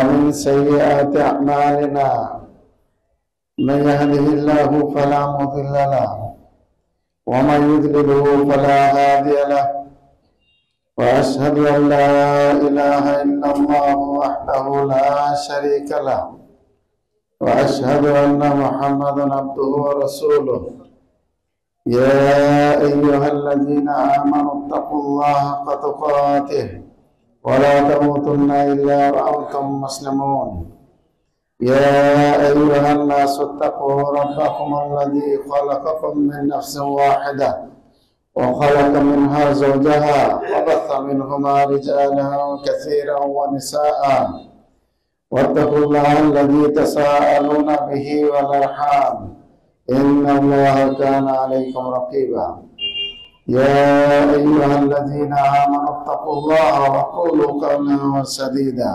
ومن سيئات أعمالنا من يهده الله فلا مضل له ومن يضلله فلا هادي له وأشهد أن لا إله إلا الله وحده لا شريك له وأشهد أن محمدا عبده ورسوله يا أيها الذين آمنوا اتقوا الله حق تقاته ولا تموتن إلا وأنتم مسلمون يا أيها الناس اتقوا ربكم الذي خلقكم من نفس واحدة وخلق منها زوجها وبث منهما رجالا كثيرا ونساء واتقوا الله الذي تساءلون به والأرحام إن الله كان عليكم رقيبا يا أيها الذين آمنوا اتقوا الله وقولوا قولا سديدا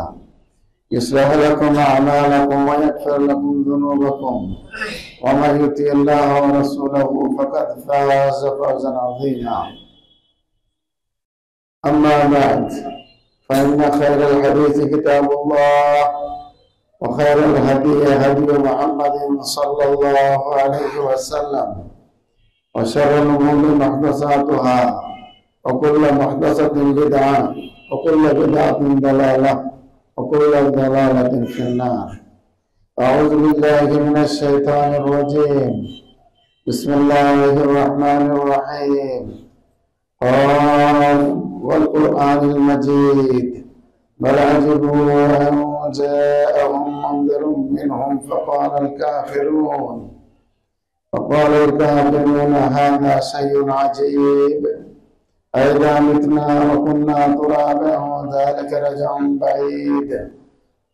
يصلح لكم أعمالكم ويغفر لكم ذنوبكم ومن يطع الله ورسوله فقد فاز فوزا عظيما أما بعد فإن خير الحديث كتاب الله وخير الهدي هدي محمد صلى الله عليه وسلم وشر الأمور محدثاتها وكل محدثة بدعة وكل بدعة ضلالة وكل ضلالة في النار. أعوذ بالله من الشيطان الرجيم. بسم الله الرحمن الرحيم. قال والقرآن المجيد بل عجبوا أن جاءهم منذر منهم فقال الكافرون هذا شيء عجيب أئذا متنا وكنا ترابا ذلك رجع بعيد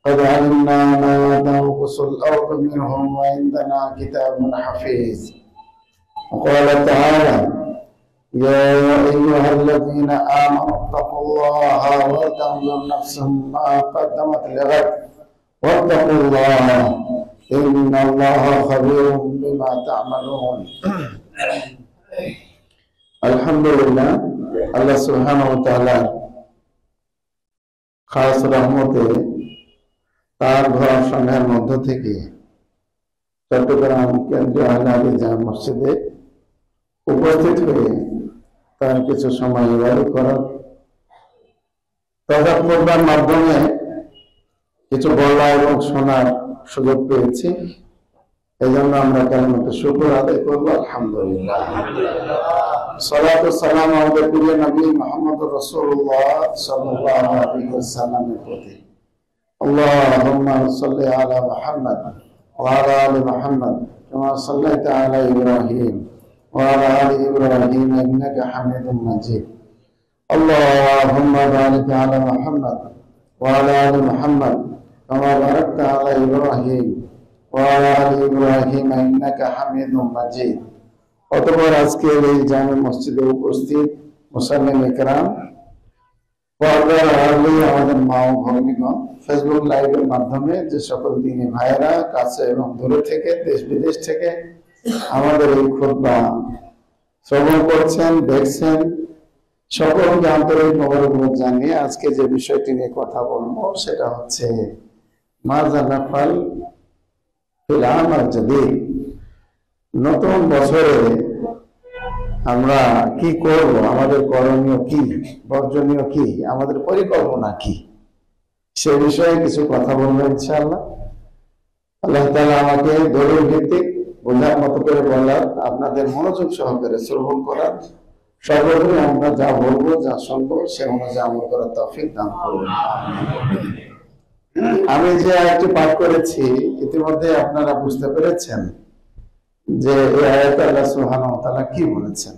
قد علمنا ما تنقص الأرض منهم وعندنا كتاب حفيظ. وقال تعالى يا أيها الذين آمنوا اتقوا الله ولتنظر نفس ما قدمت لغد واتقوا الله إن الله خبير بما تعملون. আলহামদুলিল্লাহ, আল্লাহ সুবহানাহু ওয়া তাআলা খাস রহমতে তার ঘোষণার মধ্য থেকে চট্টগ্রাম কেন্দ্রীয় আহলে হাদিস জামে মসজিদে উপস্থিত হয়ে তার কিছু সময় ইবাদত করার তথা করবার মাধ্যমে কিছু বলা এবং শোনার সুযোগ পেয়েছি। এই জন্য আমরা কালিমাতুশ শুকর আদায় করবো। আলহামদুলিল্লাহ, সালাতু সালাম আমাদের প্রিয় নবী মুহাম্মদুর রাসূলুল্লাহ সাল্লাল্লাহু আলাইহি ওয়াসাল্লামের প্রতি। আল্লাহুম্মা সাল্লি আলা মুহাম্মদ ওয়া আলা আলি মুহাম্মদ কামা সাল্লাইতা আলা ইব্রাহিম ওয়া আলা আলি ইব্রাহিম ইন্নাকা হামিদুম মাজিদ। আল্লাহুম্মা বারিক আলা মুহাম্মদ ওয়া আলা আলি মুহাম্মদ কামা বারাকতা আলা ইব্রাহিম ওয়া আলা আলি ইব্রাহিম ইন্নাকা হামিদুম মাজিদ। অতঃপর আজকের এই জামে মসজিদে উপস্থিত মুসাল্লিন ইকরাম, আমাদের মা ও ভগ্নীগণ, ফেসবুক লাইভের মাধ্যমে যে সকল দিনী ভাইয়েরা কাছে এবং দূরে থেকে দেশ বিদেশ থেকে আমাদের এই খুতবা শ্রবণ করছেন, দেখছেন, সকলকে আন্তরিক মোবারকবাদ জানিয়ে আজকে যে বিষয়টি নিয়ে কথা বলবো সেটা হচ্ছে মাযা নাফআল ফিল আম আল জাদীদ। নতুন বছরে আমরা কি করব, আমাদের করণীয় কি, বর্জনীয় কি, আমাদের পরিকল্পনা কি, সে বিষয়ে কিছু কথা বলবো ইনশাআল্লাহ। আল্লাহ তাআলা আমাকে দলিল ভিত্তিক বোঝার মতো করে বলার, আপনাদের মনোযোগ সহকারে শ্রবণ করার, সর্বোপরি আমরা যা বলবো যা শুনবো সে অনুযায়ী আমল করার তৌফিক দান করুন। আমি যে আয়াতটি পাঠ করেছি ইতিমধ্যে আপনারা বুঝতে পেরেছেন যে এই আয়াতে আল্লাহ সুবহানাহু ওয়া তাআলা কি বলেছেন।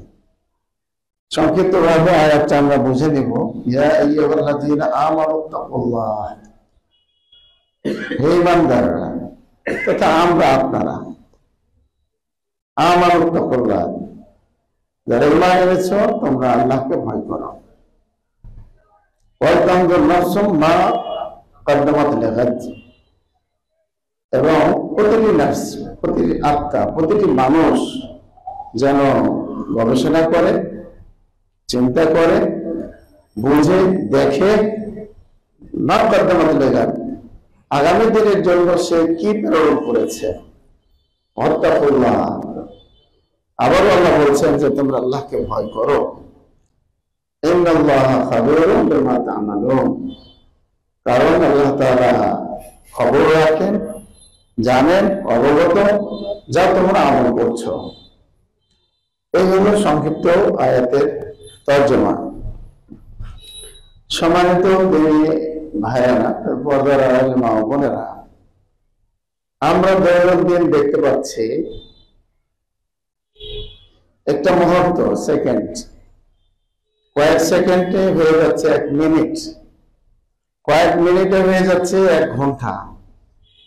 সংক্ষিপ্তভাবে আয়াতটা আমরা বুঝে নিব। ইয়া আইয়ুহাল্লাযীনা আমানু তাকুল্লাহ, হে ইমানদাররা তথা আমরা আপনারা, আমানু তাকুল্লাহ, যারা ঈমান এনেছো তোমরা আল্লাহকে ভয় করো। ওয়া তানজুর নাফসুম মা কদ্দামাত লিগাদ, এবং প্রতিটি নাফস, প্রতিটি আত্মা, প্রতিটি মানুষ যেন গবেষণা করে, চিন্তা করে, বুঝে, দেখে, মা কদ্দামাত লিগাদ, আগামী দিনের জন্য সে কি প্রেরণ করেছে। ওয়াত্তাকুল্লাহ, আবারও আল্লাহ বলছেন যে তোমরা আল্লাহকে ভয় করো। ইন্নাল্লাহা খাবীরুম বিমা তা'মালুন, কারণ আল্লাহ তাআলা খবর রাখেন, জানেন, অবগত যা তোমরা আমল করছো। এই হলো সংক্ষিপ্ত আয়াতের তর্জমা। সম্মানিত ভাইয়েরা, পর্দার আড়ালের মা ও বোনেরা, আমরা দৈনন্দিন দেখতে পাচ্ছি একটা মুহূর্ত, সেকেন্ড, কয়েক সেকেন্ডে হয়ে যাচ্ছে 1 মিনিট, কয়েক মিনিটে হয়ে যাচ্ছে 1 ঘন্টা,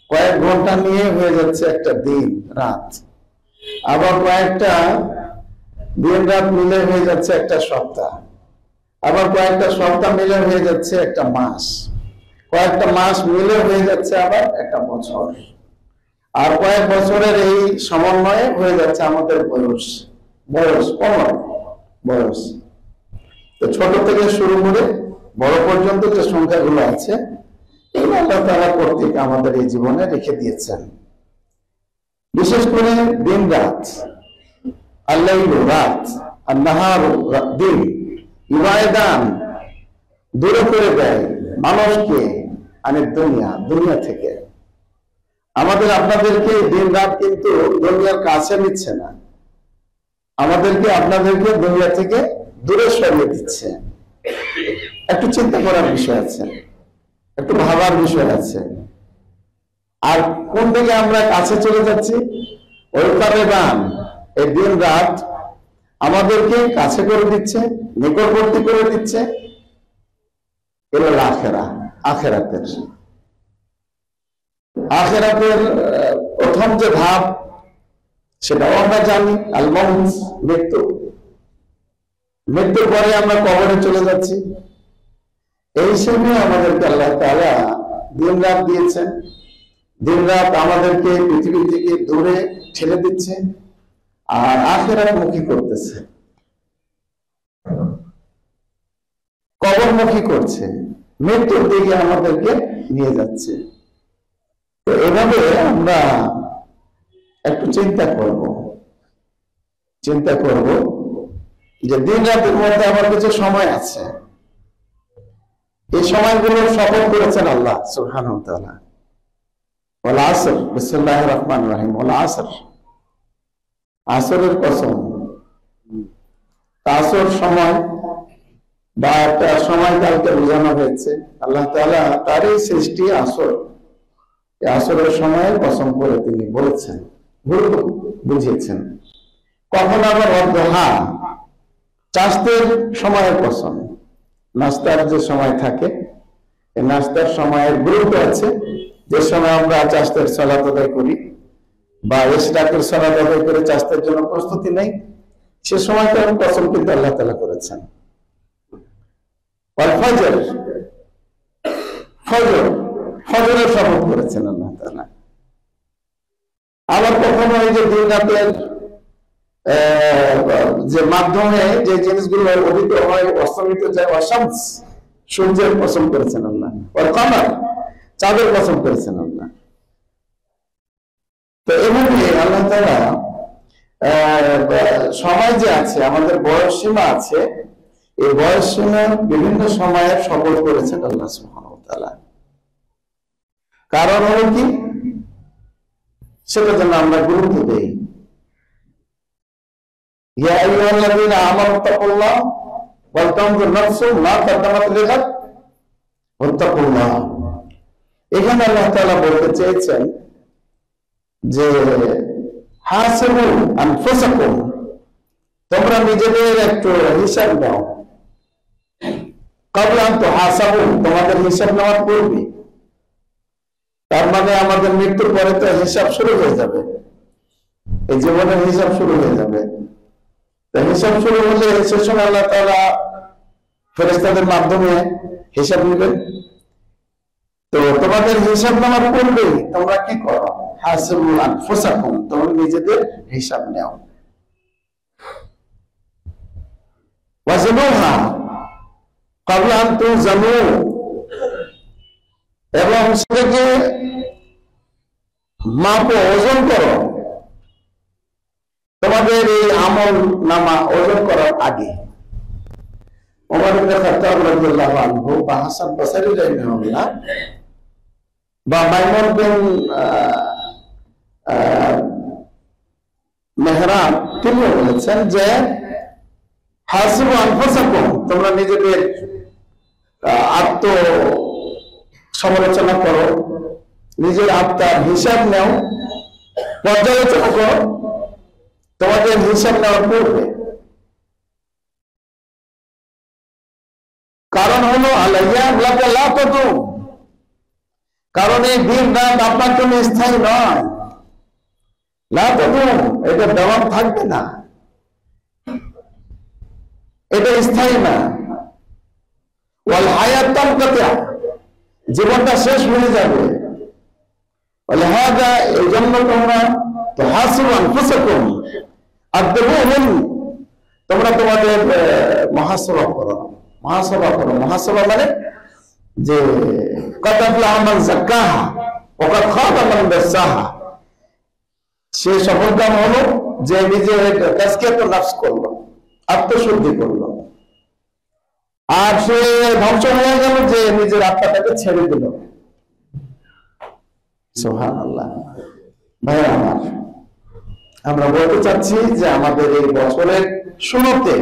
কয়েক ঘন্টা নিয়ে হয়ে যাচ্ছে একটা দিন রাত, আবার কয়েকটা দিন রাত মিলে হয়ে যাচ্ছে একটা সপ্তাহ, আবার কয়েকটা সপ্তাহ মিলে হয়ে যাচ্ছে একটা মাস, কয়েকটা মাস মিলে হয়ে যাচ্ছে আবার একটা বছর, আর কয়েক বছরের এই সমন্বয়ে হয়ে যাচ্ছে আমাদের বয়স। বয়স তো ছোট থেকে শুরু করে বড় পর্যন্ত যে সংখ্যাগুলো আছে, এগুলো আল্লাহ তাআলা কর্তৃক আমাদের এই জীবনে রেখে দিয়েছেন। বিশেষ করে দিন রাত, আল্লাইলু রাত, আর নাহারু দিন, ইবাদান দূরে করে দেয় মানুষকে দুনিয়া থেকে। আমাদের আপনাদেরকে দিন রাত কিন্তু দুনিয়ার কাছে নিচ্ছে না, আমাদেরকে আপনাদেরকে দুনিয়া থেকে দূরে সরিয়ে দিচ্ছে। একটু চিন্তা করার বিষয় আছে, একটু ভাবার বিষয় আছে। আর কোন দিকে আমরা কাছে চলে যাচ্ছি? ওই কারণে এই দিন রাত আমাদেরকে কাছে করে দিচ্ছে, নিকটবর্তী করে দিচ্ছে। এলো আখেরাতের প্রথম যে ধাপ, সেটাও আমরা জানি, আল মাউত, মৃত্যুর পরে আমরা কবরে চলে যাচ্ছি। এই সময় আমাদেরকে আল্লাহ তাআলা দিন রাত দিয়েছেন। দিন রাত আমাদেরকে পৃথিবী থেকে দূরে ঠেলে দিচ্ছে আর আখিরাত মুখী করতেছে, কবরমুখী করছে, মৃত্যুর দিকে আমাদেরকে নিয়ে যাচ্ছে। তো এভাবে আমরা একটু চিন্তা করব যে দিন রাতের মধ্যে আমার কিছু সময় আছে, এই সময়গুলো শপথ করেছেন আল্লাহ সুবহানাহু ওয়া তাআলা। ওয়াল আসর, বিসমিল্লাহির রহমানির রহিম, ওয়াল আসর, আসরের কসম। আসর সময় বা একটা সময়কালকে বোঝানো হয়েছে। আল্লাহ তাআলা তারই সৃষ্টি আসর, এই আসরের সময়ের কসম করে তিনি বলেছেন, বুঝিয়েছেন। কখন আবার অদ্দোহা, চাষতের সময়ের কসম। নাস্তার যে সময় থাকে, এই নাস্তার সময়ের গুরুত্ব আছে। যে সময় আমরা চাষতের সালাত আদায় করি বা ইশরাকের সালাত আদায় করে চাষতের জন্য প্রস্তুতি নেই, সে সময়টার কসম কিন্তু আল্লাহ তাআলা করেছেন। ফজরের শপথ করেছেন আল্লাহ তাআলা। আবার কখনো এই যে দিন রাতের যে মাধ্যমে যে জিনিসগুলো অধিত হয়, অস্তমিত যায়, অশামস, সূর্যের কসম করেছেন আল্লাহ। ওয়াল কমর, চাঁদের কসম করেছেন আল্লাহ। তো এভাবে আল্লাহ তাআলা সময় যে আছে, আমাদের বয়স সীমা আছে, এই বয়স সীমার বিভিন্ন সময়ের শপথ করেছেন আল্লাহ সুবহানাহু ওয়া তাআলা। কারণ হলো কি, সেটা যেন আমরা গুরুত্ব দেই। ইয়া আইয়ুহাল্লাযীনা আমানু তাকুল্লাহ ওয়াল তানজুর নাফসুম মা কাদ্দামাত লিগাদ ওয়াত্তাকুল্লাহ। এখানে আল্লাহ তাআলা বলতে চেয়েছেন যে হাসিবু আনফুসাকুম, তোমরা নিজেদের একটু হিসাব নাও। ক্বাবলা আন তুহাসাবু, তোমাদের হিসাব নেওয়ার পূর্বে। তার মানে আমাদের মৃত্যুর পরে তো হিসাব শুরু হয়ে যাবে, এই জীবনের হিসাব শুরু হয়ে যাবে। হিসাব শুরু হলে সে সময় আল্লাহ তাআলা ফেরেশতাদের মাধ্যমে হিসাব নেবেন। তো তোমাদের হিসাব নেওয়ার পূর্বে তোমরা কি করো? হাসিবু আনফুসাকুম, তোমরা নিজেদের হিসাব নাও। ওয়াজনুহা ক্বাবলা আন তুজানু, এবং সেটাকে মাপো, ওজন করো। তোমাদের এই আমল নামা ওজন করার আগে ওমর ইবনে খাত্তাব রাদিয়াল্লাহু আনহু বা হাসান বসরি রাহিমাহুল্লাহ বা মাইমুন বিন মেহরান তিনিও বলেছেন যে হাসিবু আনফুসাকুম, তোমরা নিজেদের আত্ম সমালোচনা করো, নিজের আত্মার হিসাব নাও, পর্যালোচনা করো তোমাদের হিসাব নেওয়ার পূর্বে। কারণ হলো কারণ এই দিন রাত আপনার জন্য স্থায়ী নয়। এটা দেওয়ার থাকবে না, এটা স্থায়ী না। ওয়াল হায়াত তানকাতিয়া, জীবনটা শেষ হয়ে যাবে। ওয়ালিহাযা, এই জন্য তোমরা তুহাসিবু আনফুসাকুম আদবুহুম, তোমরা তোমাদের মুহাসাবা করো। মুহাসাবা মানে যে ক্বাদ আফলাহা মান যাক্কাহা ওয়া ক্বাদ খাবা মান দাসাহা। সে সফলকাম হলো যে নিজের তাজকিয়াতুন নাফস করলো, আত্মশুদ্ধি করলো। আর সে ধ্বংস হয়ে গেল যে নিজের আত্মাটাকে ছেড়ে দিল। সুবহানাল্লাহ। ভাই আমার, আমরা বলতে চাচ্ছি যে আমাদের এই বছরের শুরুতে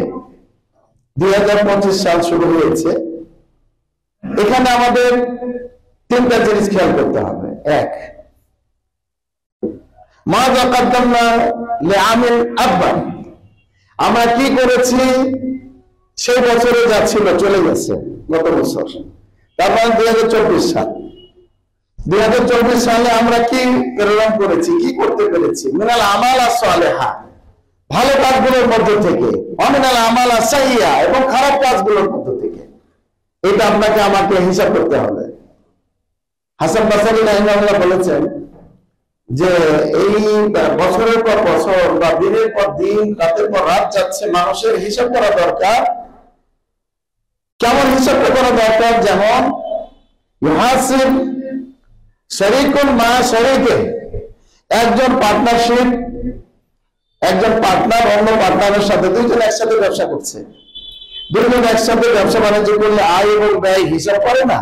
2025 সাল শুরু হয়েছে। এখানে আমাদের তিনটা জিনিস খেয়াল করতে হবে। এক, মাযা কাদ্দামনা লিআমিল আব্বান, আমরা কি করেছি সেই বছরে যা ছিল চলে গেছে গত বছর। তারপর 2024 সাল, 2024 সালে আমরা কি প্রেরণ করেছি, কি করতে পেরেছি? মিনাল আমাল আস-সালিহা, ভালো কাজগুলোর মধ্য থেকে, অমিনাল আমাল আস-সাইয়্যা, এবং খারাপ কাজগুলোর মধ্য থেকে। এটা আপনাকে আমাকে হিসাব করতে হবে। হাসান বসরি রাহিমাহুল্লাহ বলেছেন যে এই বছরের পর বছর বা দিনের পর দিন, রাতের পর রাত যাচ্ছে, মানুষের হিসাব করা দরকার। কেমন হিসাবটা করা দরকার? যেমন ইউহাসিব শরীকুন মা শরীকে, একজন পার্টনারশিপ, একজন পার্টনার অন্য পার্টনারের সাথে, দুইজন একসাথে ব্যবসা করছে, দুইজন একসাথে ব্যবসা বাণিজ্য করলে আয় এবং ব্যয় হিসাব করে না?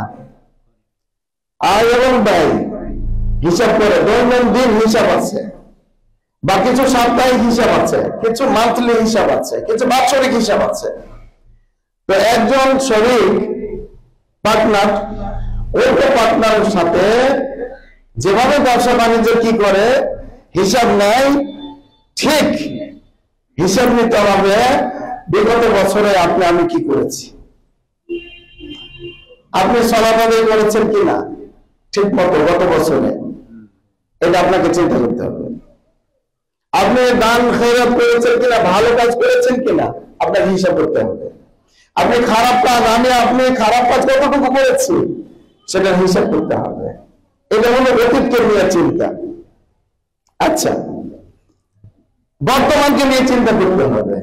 আয় এবং ব্যয় হিসাব করে, দৈনন্দিন হিসাব আছে, বা কিছু সাপ্তাহিক হিসাব আছে, কিছু মান্থলি হিসাব আছে, কিছু বাৎসরিক হিসাব আছে। তো একজন শরীক পার্টনার অন্য পার্টনারের সাথে যেভাবে ব্যবসা বাণিজ্য কি করে হিসাব নেয়, ঠিক হিসাব নিতে হবে বিগত বছরে আপনি আমি কি করেছি। আপনি সালাত আদায় করেছেন কিনা ঠিক মতো গত বছরে, এটা আপনাকে চিন্তা করতে হবে। আপনি দান খয়রাত করেছেন কিনা, ভালো কাজ করেছেন কিনা, আপনাকে হিসাব করতে হবে। আপনি খারাপ কাজ, আপনি খারাপ কাজ কতটুকু করেছি সেটা হিসাব করতে হবে। এটা হলো অতীতকে নিয়ে চিন্তা। আচ্ছা, বর্তমানকে নিয়ে চিন্তা করতে হবে।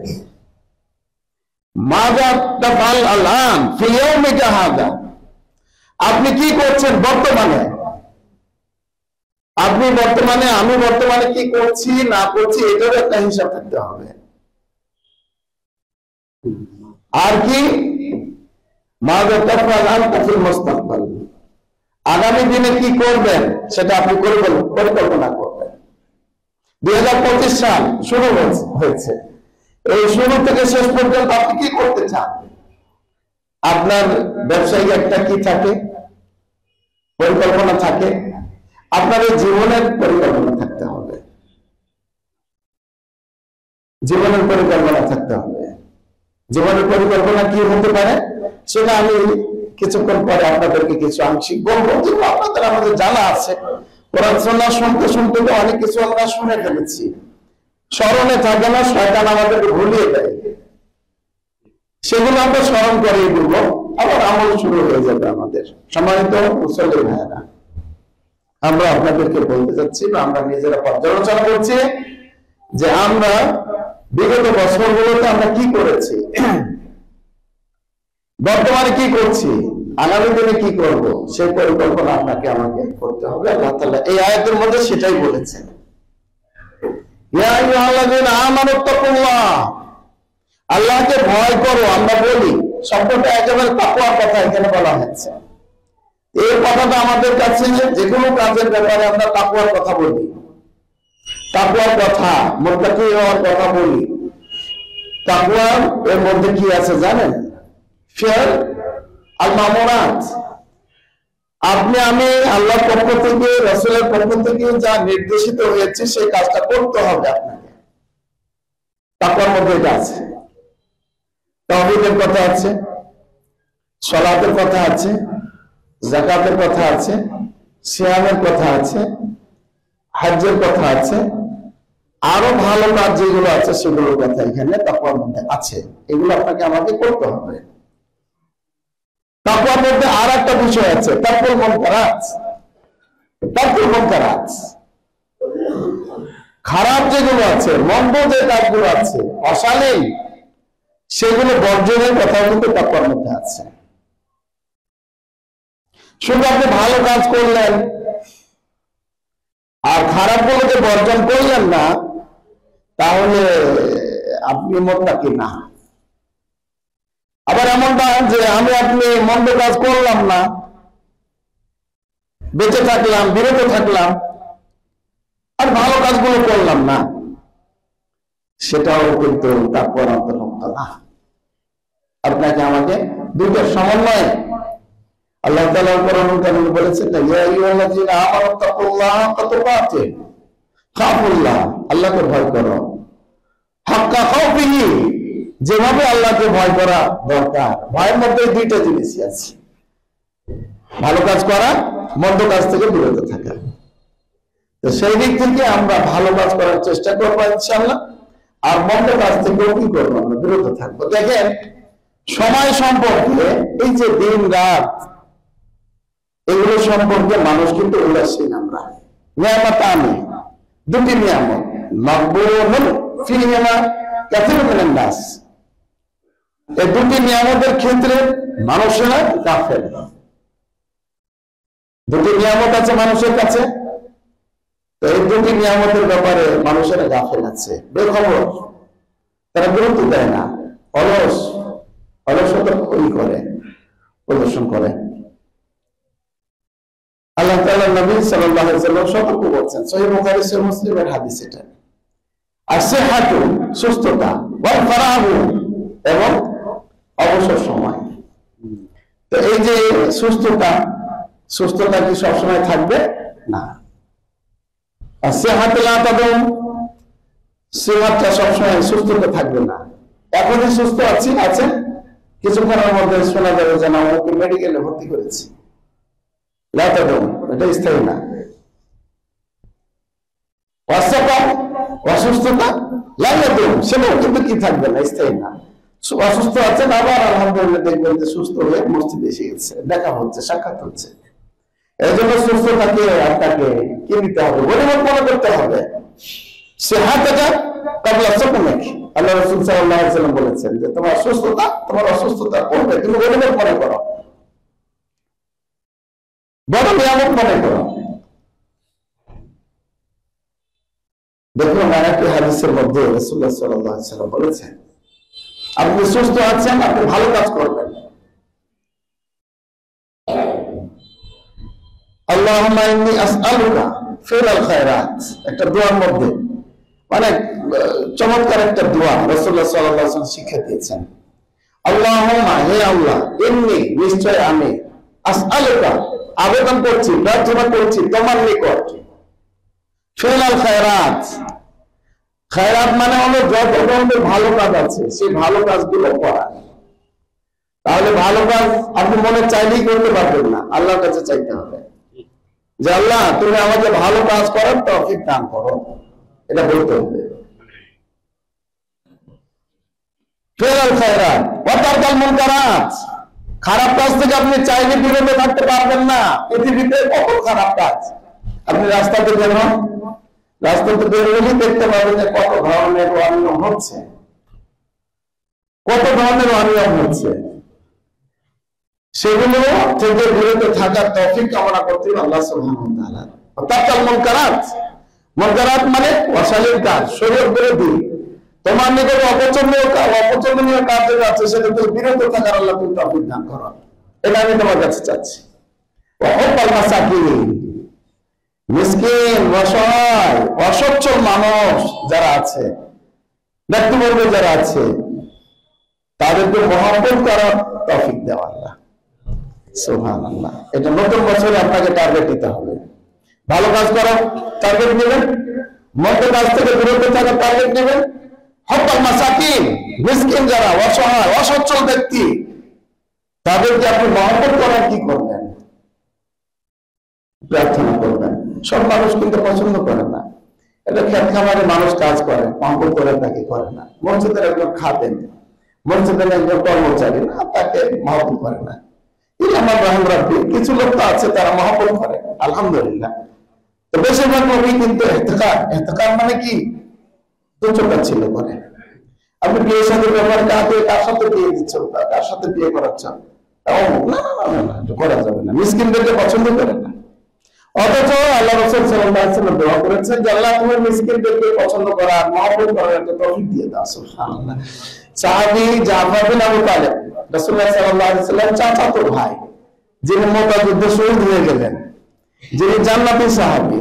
মাযা তাফআল আল-আন ফি ইয়াউমিকা হাযা, আপনি কি করছেন বর্তমানে? আপনি বর্তমানে, আমি বর্তমানে কি করছি না করছি, এটার একটা হিসাব থাকতে হবে। আর কি মাযা তাফআল আনতা ফিল মুস্তাকবাল, আগামী দিনে কি করবেন সেটা আপনি পরিকল্পনা করবেন। 2025 সাল শুরু হয়েছে, এই শুরু থেকে শেষ পর্যন্ত আপনি কি করতে চান? আপনার ব্যবসায়িক একটা কি থাকে, পরিকল্পনা থাকে। আপনার এই জীবনের পরিকল্পনা থাকতে হবে, জীবনের পরিকল্পনা থাকতে হবে। জীবনের পরিকল্পনা কি হতে পারে সেটা আমি কিছুক্ষণ পরে আপনাদেরকে কিছু আংশিক বলবো, যেগুলো আপনাদের আমাদের জানা আছে। কোরআন সুন্নাহ শুনতে শুনতে তো অনেক কিছু আমরা শুনে ফেলেছি, স্মরণে থাকে না, শয়তান আমাদেরকে ভুলিয়ে দেয়। সেগুলো আমরা স্মরণ করিয়ে দিব, আবার আমল শুরু হয়ে যাবে আমাদের। সম্মানিত মুসল্লি ভাইয়েরা, আমরা আপনাদেরকে বলতে চাচ্ছি বা আমরা নিজেরা পর্যালোচনা করছি যে আমরা বিগত বছরগুলোতে আমরা কি করেছি, বর্তমানে কি করছি, আগামী দিনে কি করব সেই পরিকল্পনা আপনাকে আমাকে করতে হবে। আল্লাহ তাআলা এই আয়াতের মধ্যে সেটাই বলেছেন, ইয়া আইয়ুহাল্লাযীনা আমানু তাকুল্লাহ, আল্লাহকে ভয় করো। আমরা বলি শব্দটা একেবারে তাকওয়ার কথা এখানে বলা হয়েছে। এই কথাটা আমাদের কাছে যে কোনো কাজের ব্যাপারে আমরা তাকওয়ার কথা বলি, তাকওয়ার কথা, মুত্তাকি হওয়ার কথা বলি। তাকওয়ার এর মধ্যে কি আছে জানেন? ফিল আল মামুরাত, আপনি আমি আল্লাহর পক্ষ থেকে, রাসূলের পক্ষ থেকে যা নির্দেশিত হয়েছে সেই কাজটা করতে হবে আপনাকে। তাকওয়ার মধ্যে এটা আছে। তাওহীদের কথা আছে, সালাতের কথা আছে, যাকাতের কথা আছে, সিয়ামের কথা আছে, হজ্জের কথা আছে, আরো ভালো কাজ যেগুলো আছে সেগুলোর কথা এখানে তাকওয়ার মধ্যে আছে। এগুলো আপনাকে আমাকে করতে হবে। তাকওয়ার মধ্যে আর একটা বিষয় আছে, তাকওয়াল মুনকারাত। তাকওয়াল মুনকারাত, খারাপ যেগুলো আছে, মন্দ যে কাজগুলো আছে, অশালীন, সেগুলো বর্জনের কথা কিন্তু তাকওয়ার মধ্যে আছে। শুধু আপনি ভালো কাজ করলেন আর খারাপ গুলোকে বর্জন করলেন না, তাহলে আপনি মুত্তাকি না। আবার এমনটা যে আমি আপনি মন্দ কাজ করলাম না, বেঁচে থাকলাম, বিরত থাকলাম, আর ভালো কাজগুলো করলাম না, সেটাও কিন্তু তাকওয়ার অন্তর্ভুক্ত না। আপনাকে আমাকে দুটোর সমন্বয়ে আল্লাহ তাআলা কোরআনুল কারীমে বলেছেন, ইয়া আইয়ুহাল্লাযীনা আমানু তাকুল্লাহ হাক্কা তুকাতিহ, খাফুল্লাহ, আল্লাহকে ভয় করো, হাক্কা খাউফিহি, যেভাবে আল্লাহকে ভয় করা দরকার। ভয়ের মধ্যে দুইটা জিনিসই আছে, ভালো কাজ করা, মন্দ কাজ থেকে বিরত থাকা। তো সেই দিক থেকে আমরা ভালো কাজ করার চেষ্টা করবো ইনশাআল্লাহ, আর মন্দ কাজ থেকেও কি করবো, আমরা বিরত থাকবো। দেখেন সময় সম্পর্কে, এই যে দিন রাত, এগুলো সম্পর্কে মানুষ কিন্তু উদাসীন। আমরা নিয়ামতানি, দুটি নিয়ামত, মাগবুনুন ফীহিমা কাসীরুম মিনান নাস, এই দুটি নিয়ামতের ক্ষেত্রে মানুষেরা গাফেল। দুটি নিয়ামত আছে মানুষের কাছে, তো এই দুটি নিয়ামতের ব্যাপারে মানুষেরা গাফেল আছে, বেখবর, তারা গুরুত্ব দেয় না, অলসতা প্রদর্শন করে। আল্লাহ তাআলা নবী সাল্লাল্লাহু আলাইহি ওয়াসাল্লাম সতর্ক করছেন, সহিহ বুখারী সহিহ মুসলিমের হাদিস এটা। আসিহাতু, সুস্থতা, ওয়াল ফারাহু, এবং অবসর সময়। তো এই যে সুস্থতা কি সবসময় থাকবে না? আসিহাতু লা তাদুম, সিহাতটা সবসময় সুস্থতা থাকবে না। এখনই সুস্থ আছেন, কিছুক্ষণের মধ্যে শোনা যাবে যে না, ওকে মেডিকেলে ভর্তি করেছি, লা তাদুম, এটা স্থায়ী না। অসুস্থতা লা ইয়াদুম, সেটাও কিন্তু কি থাকবে না, স্থায়ী না। অসুস্থ আছেন, আবার আলহামদুলিল্লাহ দেখবেন যে সুস্থ হয়ে মসজিদে এসে গেছে, দেখা হচ্ছে, সাক্ষাৎ হচ্ছে। এই জন্য সুস্থতাকে আপনাকে কি নিতে হবে, গনিমত মনে করতে হবে। সিহাতাকা ক্বাবলা সাকমিক, আল্লাহ রাসূল সাল্লাল্লাহু আলাইহি ওয়াসাল্লাম বলেছেন যে তোমার অসুস্থতা পড়বে, তুমি গনিমত মনে করো, বড় নিয়ামত মনে করো। দেখুন আরেকটি হাদিসের মধ্যে রাসূলুল্লাহ সাল্লাল্লাহু আলাইহি ওয়াসাল্লাম বলেছেন, আপনি সুস্থ আছেন, আপনি ভালো কাজ করবেন। আল্লাহুম্মা ইন্নী আসআলুকা ফিরাল খায়রাত, একটা দোয়ার মধ্যে মানে চমৎকার একটা দোয়া রাসূলুল্লাহ সাল্লাল্লাহু আলাইহি ওয়াসাল্লাম শিক্ষা দিয়েছেন। আল্লাহুম্মা, হে আল্লাহ, ইন্নী, নিশ্চয় আমি, আসআলুকা, আবেদন করছি, প্রার্থনা করছি তোমার নিকট, ফিরাল খায়রাত, খায়রাত মানে হলো যত ধরনের ভালো কাজ আছে সেই ভালো কাজগুলো করা। তাহলে ভালো কাজ আপনি মনে চাইলেই করতে পারবেন না, আল্লাহর কাছে চাইতে হবে যে আল্লাহ তুমি আমাকে ভালো কাজ করার তৌফিক দান করো, এটা বলতে হবে। ফিরাল খায়রাত ওয়া তারকাল মুনকারাত, খারাপ কাজ থেকে আপনি চাইলে বিরত থাকতে পারবেন না। পৃথিবীতে কত খারাপ কাজ, আপনি রাস্তাতে বের হন, রাস্তাতে বের হলেই দেখতে পাবেন যে কত ধরনের অনিয়ম হচ্ছে, কত ধরনের অনিয়ম হচ্ছে। সেগুলো থেকে বিরত থাকার তৌফিক কামনা করতে আল্লাহ সুবহানাহু ওয়া তাআলা। অর্থাৎ মুনকারাত মানে অশালীন কাজ, শরীয়ত বিরোধী, তোমার নিকট অপছন্দনীয় কাজ যেটা আছে সেটা থেকে বিরত থাকার আল্লাহ তুমি তৌফিক দান করো, এটা আমি তোমার কাছে চাচ্ছি। মিসকিন, অসহায়, অসচ্ছল মানুষ যারা আছে, ব্যক্তিবর্গ যারা আছে, তাদেরকে মহব্বত করার তৌফিক দেওয়া আল্লাহ। সুবহানাল্লাহ। এটা নতুন বছরে আপনাকে টার্গেট দিতে হবে। ভালো কাজ করার টার্গেট নেবেন, মন্দ কাজ থেকে বিরত থাকার টার্গেট নেবেন। হব্বাল মাসাকিন, মিসকিন যারা, অসহায়, অসচ্ছল ব্যক্তি, তাদেরকে আপনি মহব্বত করার কি করবেন? প্রার্থনা করবেন। সব মানুষ কিন্তু পছন্দ করে না। এটা খেত খামারে মানুষ কাজ করে, মহব্বত করে তাকে করে না। মসজিদের একজন খাদেম, মসজিদের একজন কর্মচারী না, তাকে মহব্বত করে না। আমার রহম রাব্বি, কিছু লোক তো আছে তারা মহব্বত করে, আলহামদুলিল্লাহ। তো বেশিরভাগ লোকই কিন্তু ইহতিকার মানে কি? তুচ্ছতা ছিল করে। আপনি বিয়ে শাদীর ব্যাপারে কার সাথে বিয়ে দিচ্ছেন, কার সাথে বিয়ে করাচ্ছেন, না না না না, এটা করা যাবে না। মিসকিনদেরকে পছন্দ করে না। অথচ আল্লাহ রাসূল সাল্লাল্লাহু আলাইহি ওয়াসাল্লাম দোয়া করেছেন যে আল্লাহ তোমার মিসকিনদেরকে পছন্দ করার, মহব্বত করার একটা তৌফিক দিয়ে দাও। সুবহানাল্লাহ। সাহাবী জাফর বিন আবু তালেব, রাসূলুল্লাহ সাল্লাল্লাহু আলাইহি ওয়াসাল্লাম চাচাতো ভাই, যিনি মুতা যুদ্ধে শহীদ হয়ে গেলেন, যিনি জান্নাতি সাহাবী,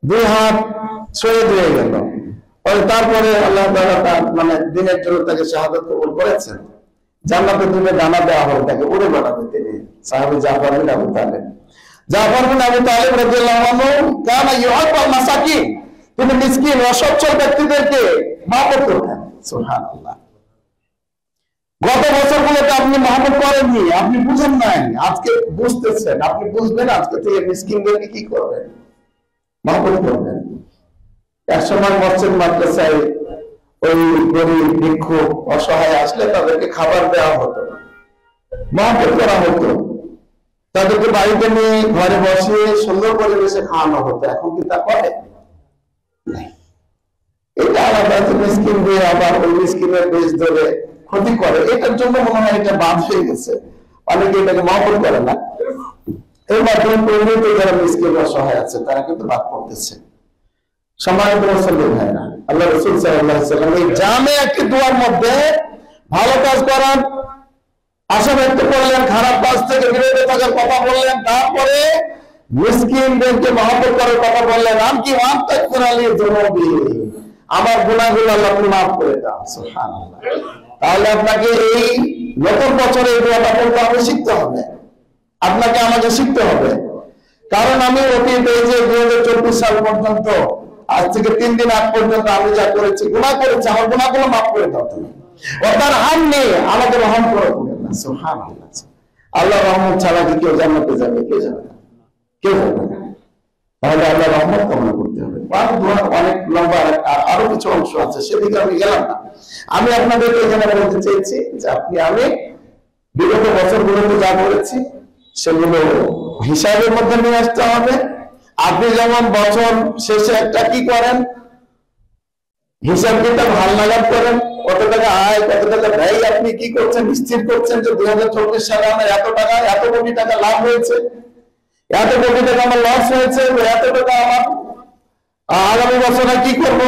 2 হাত শহীদ হয়ে গেল। তারপরে আল্লাহ তাআলা তার মানে দিনের জন্য তাকে শাহাদাত কবুল করেছেন। জান্নাতে 2 ডানা দেওয়া হলো, তাকে উড়ে বেড়াবে তিনি, সাহাবী জাফর বিন আবু তালেব। জাফর বিন আবু তালেব রাদিয়াল্লাহু আনহু কানা ইউহিব্বুল মাসাকিন, তিনি মিসকিন, অসচ্ছল ব্যক্তিদেরকে মহব্বত করতেন। সুবহানাল্লাহ। গত বছরগুলোতে আপনি মহব্বত করেননি, আপনি বুঝেন নাই, আজকে বুঝতেছেন, আপনি বুঝবেন। আজকে থেকে মিসকিনদেরকে কি করবেন? মহব্বত করবেন। একসময় মসজিদ মাদ্রাসায় ওই গরিব, ভিক্ষুক, অসহায় আসলে তাদেরকে খাবার দেওয়া হতো, মহব্বত করা হতো, তাদেরকে বাড়িতে নিয়ে ঘরে বসিয়ে সুন্দর পরিবেশে খাওয়ানো হতো। এখন কি তা করে? এটা আলাদা। মিসকিন দিয়ে আবার ওই মিসকিনের বেশ ধরে ক্ষতি করে, এটার জন্য মনে হয় এটা বাদ হয়ে গেছে, অনেকে এটাকে মহব্বত করে না। এর মাধ্যমে পরিণত যারা মিসকিন, অসহায় আছে, তারা কিন্তু বাদ পড়তেছে। সম্মানিত মুসলিম ভাইরা, আল্লাহ রাসূল সাল্লাল্লাহু আলাইহি ওয়াসাল্লাম এই জামে একটি দোয়ার মধ্যে ভালো কাজ করার আশা ব্যক্ত করলেন, খারাপ কাজ থেকে বিরত থাকার কথা বললেন, তারপরে মিসকিনদেরকে মহব্বত করার কথা বললেন। আমার গুনাহগুলো আল্লাহ আপনি মাফ করে দাও। সুবহানাল্লাহ। তাহলে আপনাকে এই নতুন বছরে এই দোয়াটা পড়তে হবে, শিখতে হবে, আপনাকে আমাকে শিখতে হবে। কারণ আমি অতীত এই যে 2024 সাল পর্যন্ত, আজ থেকে 3 দিন আগ পর্যন্ত আমি যা করেছি, গুনাহ করেছি, আমার গুনাহগুলো মাফ করে দাও তুমি। ওটার হাম নেই, আমাকে রহম করো তুমি। সুবহানাল্লাহ। আল্লাহর রহমত ছাড়া কি কেউ জান্নাতে যাবে? কেউ যাবে না, কেউ যাবে না। তাহলে আল্লাহর রহমত কামনা করতে হবে। অনেক লম্বা আরো কিছু অংশ আছে, সেদিকে আমি গেলাম না। আমি আপনাদেরকে এখানে বলতে চেয়েছি যে আমি বিগত বছরগুলোতে যা করেছি সেগুলো হিসাবের মধ্যে নিয়ে আসতে হবে। আপনি যেমন বছর শেষে একটা কি করেন, হিসাব কিতাব হালনাগাদ করেন, কত টাকা আয়, কত টাকা ব্যয়, আপনি কি করছেন, স্থির করছেন যে 2024 সালে আমার এত টাকা, এত কোটি টাকা লাভ হয়েছে, এত কোটি টাকা আমার লস হয়েছে, এত টাকা আমার আগামী বছরে কি করব,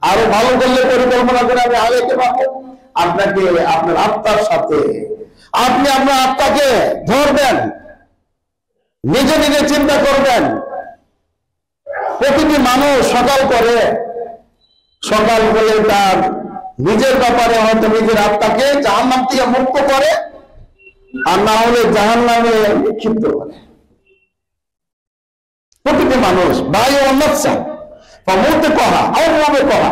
আরো ভালো করলে পরিকল্পনা করে আমি আগাইতে পারবো। আপনাকে আপনার আত্মার সাথে আপনি আপনার আত্মাকে ধরবেন, নিজে নিজে চিন্তা করবেন। প্রতিটি মানুষ সকাল করে, সকাল বলে তার নিজের ব্যাপারে হয়তো নিজের আত্মাকে জাহান্নাম থেকে মুক্ত করে, আর না হলে জাহান্নামে নিক্ষিপ্ত করে। প্রতিটি মানুষ বায়ু অন্নসা মুহূর্তে কহা আরবে কহা,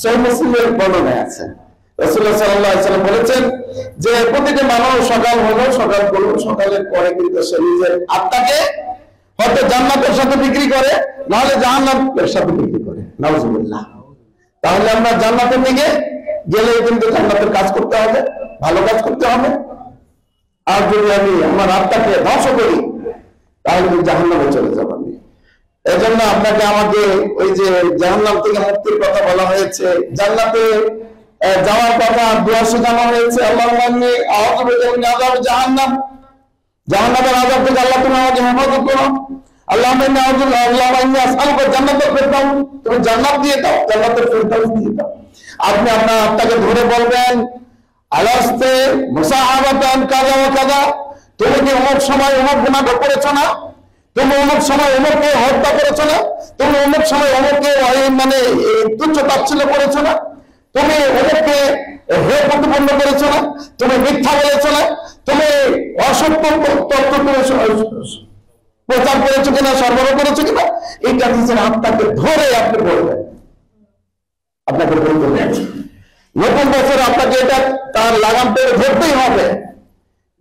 সহিহ মুসলিমের বর্ণনায় আছে। রাসূলুল্লাহ সাল্লাল্লাহু আলাইহি ওয়াসাল্লাম বলেছেন যে প্রতিটি মানুষ সকাল হলো, সকাল করলো, সকালের পরে কিন্তু সে নিজের আত্মাকে হয়তো জান্নাতের সাথে বিক্রি করে, নাহলে জাহান্নামের সাথে বিক্রি করে। নাউজুবিল্লাহ। তাহলে আমরা জান্নাতের দিকে গেলে কিন্তু জান্নাতের কাজ করতে হবে, ভালো কাজ করতে হবে। আর যদি আমি আমার আত্মাকে ধ্বংস করি তাহলে জাহান্নামে চলে যাব আমি। এই জন্য আপনাকে আমাকে ওই যে জাহান্নাম থেকে মুক্তির কথা বলা হয়েছে, জান্নাতে যাওয়ার কথা দোয়া শেখানো হয়েছে। আল্লাহুম্মা ইন্নী আউযু বিকা মিন আযাব জাহান্নাম জাহান্নামের আযাব থেকে আল্লাহ তুমি আমাকে হেফাজত করো। আল্লাহুম্মা ইন্নী আউযু আল্লাহুম্মা ইন্নী আসআলুকা জান্নাতাল ফিরদাউস, তুমি জান্নাত দিয়ে দাও, জান্নাতুল ফিরদাউস দিয়ে দাও। আপনি আপনার আত্মাকে ধরে বলবেন আলাস্তে মুসাহাবাতান কাযা ওয়া কাযা, তুমি কি অমুক সময় অমুক গুনাহ করেছো না, তুমি অমুক সময় অমুককে হত্যা করেছো না, তুমি অমুক সময় অমুককে মানে তুচ্ছ তাচ্ছিল্য করেছো না, তুমি অমুককে হে প্রতিপন্ন করেছো না, তুমি মিথ্যা বলেছো না, তুমি অসত্য তথ্য প্রচার করেছো কিনা, সরবরাহ করেছো কিনা, এইটা নিজের আত্মাকে ধরে আপনি বলবেন। আপনাকে বলতে হবে নতুন বছর আপনাকে এটা তার লাগাম টেনে ধরতেই হবে।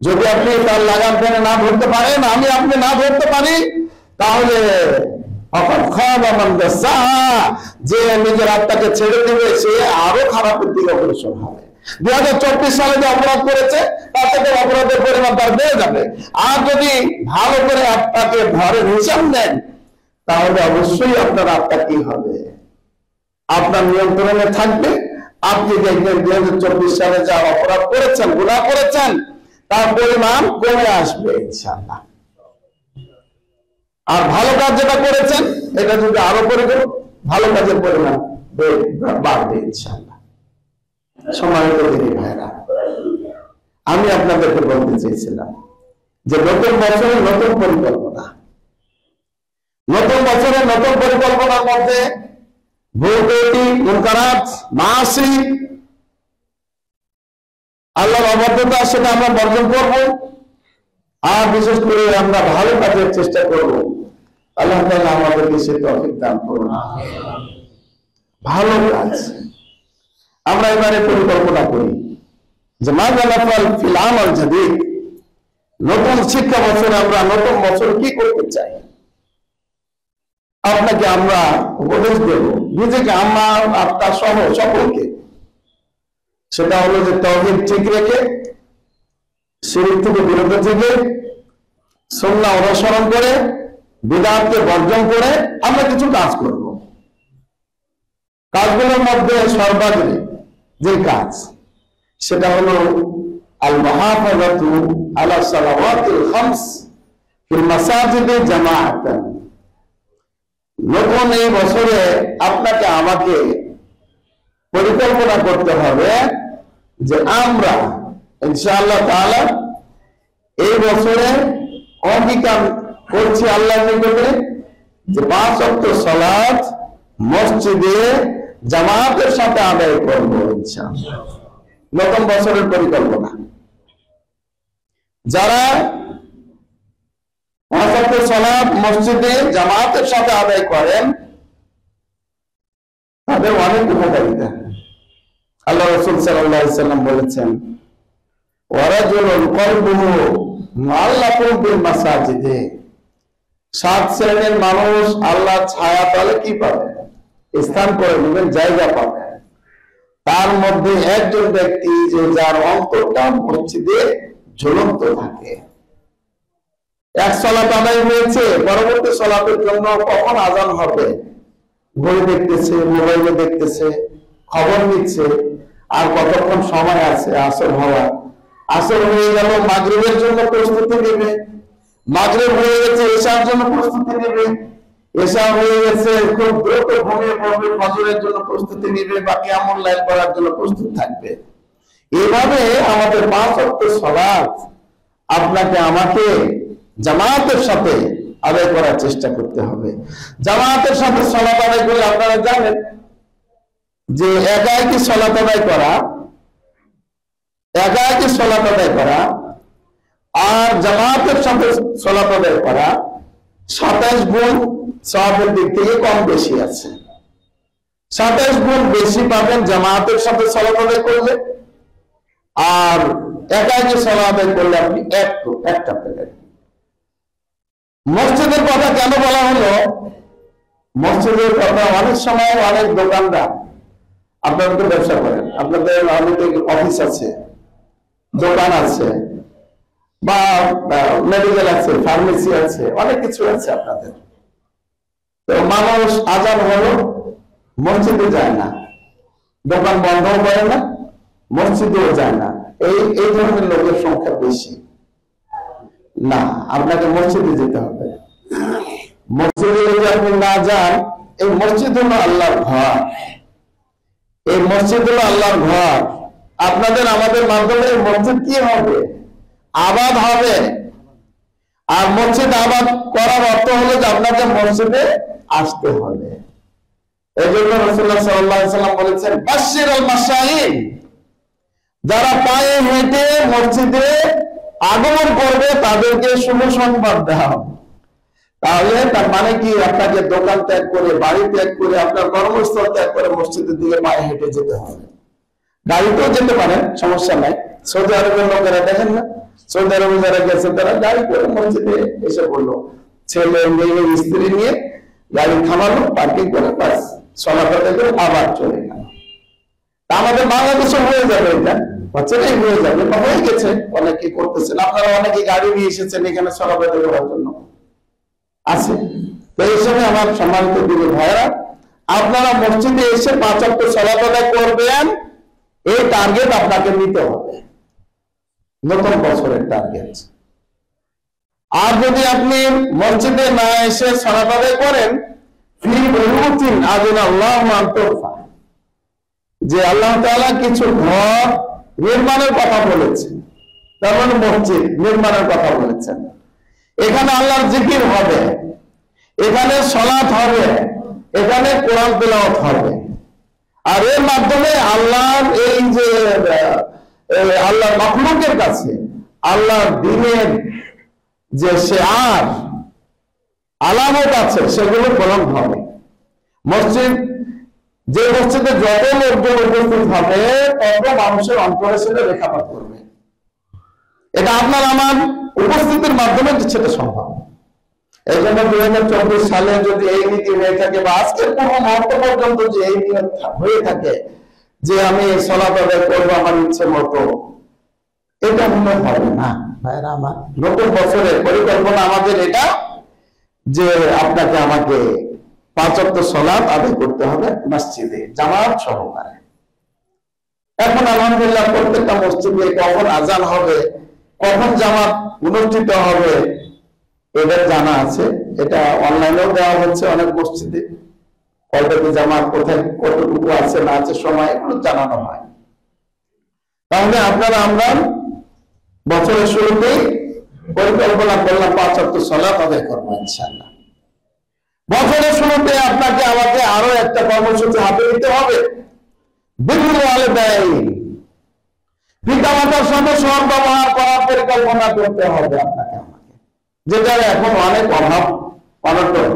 যদি আপনি তার লাগাম টেনে না ধরতে পারেন, আমি আপনি না ধরতে পারি, তাহলে যে নিজের আত্মাকে ছেড়ে দেবে সে আরো খারাপের দিকে অগ্রসর হবে। 2024 সালে যে অপরাধ করেছে তার থেকে অপরাধের পরিমাণ তার বেড়ে যাবে। আর যদি ভালো করে আত্মাকে ধরে হিসাব নেন, তাহলে অবশ্যই আপনার আত্মা কি হবে, আপনার নিয়ন্ত্রণে থাকবে। আপনি দেখবেন 2024 সালে যা অপরাধ করেছেন, গুনাহ করেছেন, তার পরিমাণ কমে আসবে ইনশাআল্লাহ। আর ভালো কাজ যেটা করেছেন এটা যদি আরো করে দেন, ভালো কাজের পরিমাণ বাড়বে ইনশাআল্লাহ। সম্মানিত দিনী ভাইরা, আমি আপনাদেরকে বলতে চেয়েছিলাম যে নতুন বছরের নতুন পরিকল্পনা, নতুন বছরের নতুন পরিকল্পনার মধ্যে ভুল ত্রুটি, মুনকারাত, মাসি, আল্লাহর অবাধ্যতা সেটা আমরা বর্জন করব। আর বিশেষ করে আমরা ভালো কাজের চেষ্টা করব। আল্লাহ তাআলা আমাদেরকে সে তৌফিক দান করুন। ভালো কাজ আমরা এবারে পরিকল্পনা করি যে মাযা নাফআল ফিল আমাল জাদীদ, নতুন শিক্ষা বছরে আমরা নতুন বছর কি করতে চাই। আপনাকে আমরা উপদেশ দেব, নিজেকে আমার আপনার সহ সকলকে। সেটা হলো যে তাওহীদ ঠিক রেখে, শিরক থেকে বিরত থেকে, সুন্নাহ অনুসরণ করে, বিদআতকে বর্জন করে আমরা কিছু কাজ করব। কাজগুলোর মধ্যে সর্বাগ্রে যে কাজ সেটা হলো আল মুহাফাযাতু আলা সালাওয়াতিল খামস ফিল মাসাজিদে জামাআতান। নতুন এই বছরে আপনাকে আমাকে পরিকল্পনা করতে হবে যে আমরা ইনশাআল্লাহ তাআলা এই বছরে অঙ্গীকার করছি আল্লাহর নিকটে যে 5 ওয়াক্ত সালাত মসজিদে জামাতের সাথে আদায় করব ইনশাআল্লাহ। নতুন বছরের পরিকল্পনা। যারা 5 ওয়াক্ত সালাত মসজিদে জামাতের সাথে আদায় করেন তাদের অনেক উপকারিতা। আল্লাহ রাসূল সাল্লাল্লাহু আলাইহি ওয়াসাল্লাম বলেছেন, ওয়ারাজুলুন কলবুহু মুআল্লাকুন বিল মাসাজিদে। 7 শ্রেণীর মানুষ আল্লাহ ছায়া তলে কি পাবে, স্থান করে নেবেন, জায়গা পাবেন। তার মধ্যে একজন ব্যক্তি যে যার অন্তরটা মসজিদে ঝুলন্ত থাকে। এক সালাত আদায় হয়েছে, পরবর্তী সালাতের জন্য কখন আজান হবে ঘড়ি দেখতেছে, মোবাইলে দেখতেছে, খবর নিচ্ছে, আর কতক্ষণ সময় আছে আসর হওয়া। আসর হয়ে গেল, মাগরিবের জন্য প্রস্তুতি নেবে, মাগরিব হয়ে গেছে, এশার জন্য প্রস্তুতি নেবে, এশা হয়ে গেছে, খুব দ্রুত ঘুমিয়ে পড়বে, ফজরের জন্য প্রস্তুতি নেবে, বাকি আমল লাইল করার জন্য প্রস্তুত থাকবে। এইভাবে আমাদের 5 ওয়াক্ত সালাত আপনাকে আমাকে জামাতের সাথে আদায় করার চেষ্টা করতে হবে। জামাতের সাথে সালাত আদায় করলে আপনারা জানেন যে একাকী সালাত আদায় করা, একাকী সালাত আদায় করা আর জামাতের সাথে সালাত আদায় করা 27 গুণ সওয়াবের দিক থেকে কম বেশি আছে। 27 গুণ বেশি পাবেন জামাতের সাথে সালাত আদায় করলে, আর একাকী সালাত আদায় করলে আপনি একটা পেলেন। মসজিদের কথা কেন বলা হলো? মসজিদের কথা অনেক সময় অনেক দোকানদার, আপনারা তো ব্যবসা করেন, আপনাদের অনেক অফিস আছে, দোকান আছে, বা মেডিকেল আছে, ফার্মেসি আছে, অনেক কিছু আছে আপনাদের। তো মানুষ আজান হলো মসজিদে যায় না, দোকান বন্ধও করে না, মসজিদেও যায় না। এই ধরনের লোকের সংখ্যা বেশি। না, আপনাকে মসজিদে যেতে হবে। মসজিদে যদি আপনি না যান, এই মসজিদ হলো আল্লাহর ঘর, এই মসজিদ হলো আল্লাহর ঘর। আপনাদের আমাদের মাধ্যমে এই মসজিদ কি হবে? আবাদ হবে। আর মসজিদ আবাদ করার অর্থ হলো যে আপনাকে মসজিদে আসতে হবে। এই জন্য রাসূলুল্লাহ সাল্লাল্লাহু আলাইহি ওয়াসাল্লাম বলেছেন, বাশশিরুল মাশাইন, যারা পায়ে হেঁটে মসজিদে আগমন করবে তাদেরকে শুভ সংবাদ দাও। তাহলে তার মানে কি, আপনাকে দোকান ত্যাগ করে, বাড়ি ত্যাগ করে, আপনার কর্মস্থল ত্যাগ করে মসজিদের দিকে পায়ে হেঁটে যেতে হবে। গাড়িতেও যেতে পারেন, সমস্যা নাই। সৌদি আরবের লোকেরা দেখেন না, সৌদি আরবে যারা গেছে তারা গাড়ি করে মসজিদে এসে পড়লো, ছেলে মেয়ে স্ত্রী নিয়ে গাড়ি থামালো, পার্কিং করে বাস সলাপ করে আবার চলে গেল। আমাদের বাংলাদেশে হয়ে যাবে, এটা হচ্ছে না, হয়ে যাবে বা হয়ে গেছে, অনেকে করতেছেন। আপনারা অনেকে গাড়ি নিয়ে এসেছেন এখানে সলাপতে করার জন্য আছে। তো এই সময় আমার সম্মানিত দিদি ভাইরা, আপনারা মসজিদে এসে 5 ওয়াক্ত সালাত আদায় করবেন, এই টার্গেট আপনাকে নিতে হবে, নতুন বছরের টার্গেট। আর যদি আপনি মসজিদে না এসে সালাত আদায় করেন, ফি বুয়ুতিন আযিনা আল্লাহু আন তুরফা, যে আল্লাহ তাআলা কিছু ঘর নির্মাণের কথা বলেছেন, তার মানে মসজিদ নির্মাণের কথা বলেছেন। এখানে আল্লাহর জিকির হবে, এখানে সালাত হবে, এখানে কোরআন তেলাওয়াত হবে। আর এর মাধ্যমে আল্লাহর এই যে আল্লাহর মাখলুকের কাছে আল্লাহর দ্বীনের যে শিআর আলামত আছে সেগুলো প্রমাণ হবে। মসজিদ, যে মসজিদে যত লোকজন উপস্থিত হবে তত মানুষের অন্তরে সেটা রেখাপাত করবে। এটা আপনার আমার উপস্থিতির মাধ্যমে সেটা সম্ভব। এই জন্য 2024 সালে যদি এই নীতি হয়ে থাকে, বা আজকের কোনো মুহূর্ত পর্যন্ত যে এই নিয়ম হয়ে থাকে যে আমি সালাত আদায় করবো আমার ইচ্ছে মতো, এটা মনে হবে না ভাইরা আমার। নতুন বছরের পরিকল্পনা আমাদের এটা, যে আপনাকে আমাকে 5 ওয়াক্ত সালাত আদায় করতে হবে মসজিদে জামাত সহকারে। এখন আলহামদুলিল্লাহ প্রত্যেকটা মসজিদে কখন আজান হবে, কখন জামাত অনুষ্ঠিত হবে এদের জানা আছে। এটা অনলাইনেও দেওয়া হচ্ছে অনেক মসজিদে, কয়টাতে জামাত কোথায় কতটুকু আছে না আছে সময় এগুলো জানানো হয়। তাহলে আপনারা আমরা বছরের শুরুতেই পরিকল্পনা করলাম 5 ওয়াক্ত সালাত আদায় করবো ইনশাআল্লাহ। বছরের শুরুতে আপনাকে আমাকে আরো একটা কর্মসূচি হাতে নিতে হবে, বিরুল ওয়ালিদাইন, পিতামাতার সাথে সদ্ব্যবহার করার পরিকল্পনা করতে হবে আপনাকে আমাকে, যেটার এখন অনেক অভাব অনটন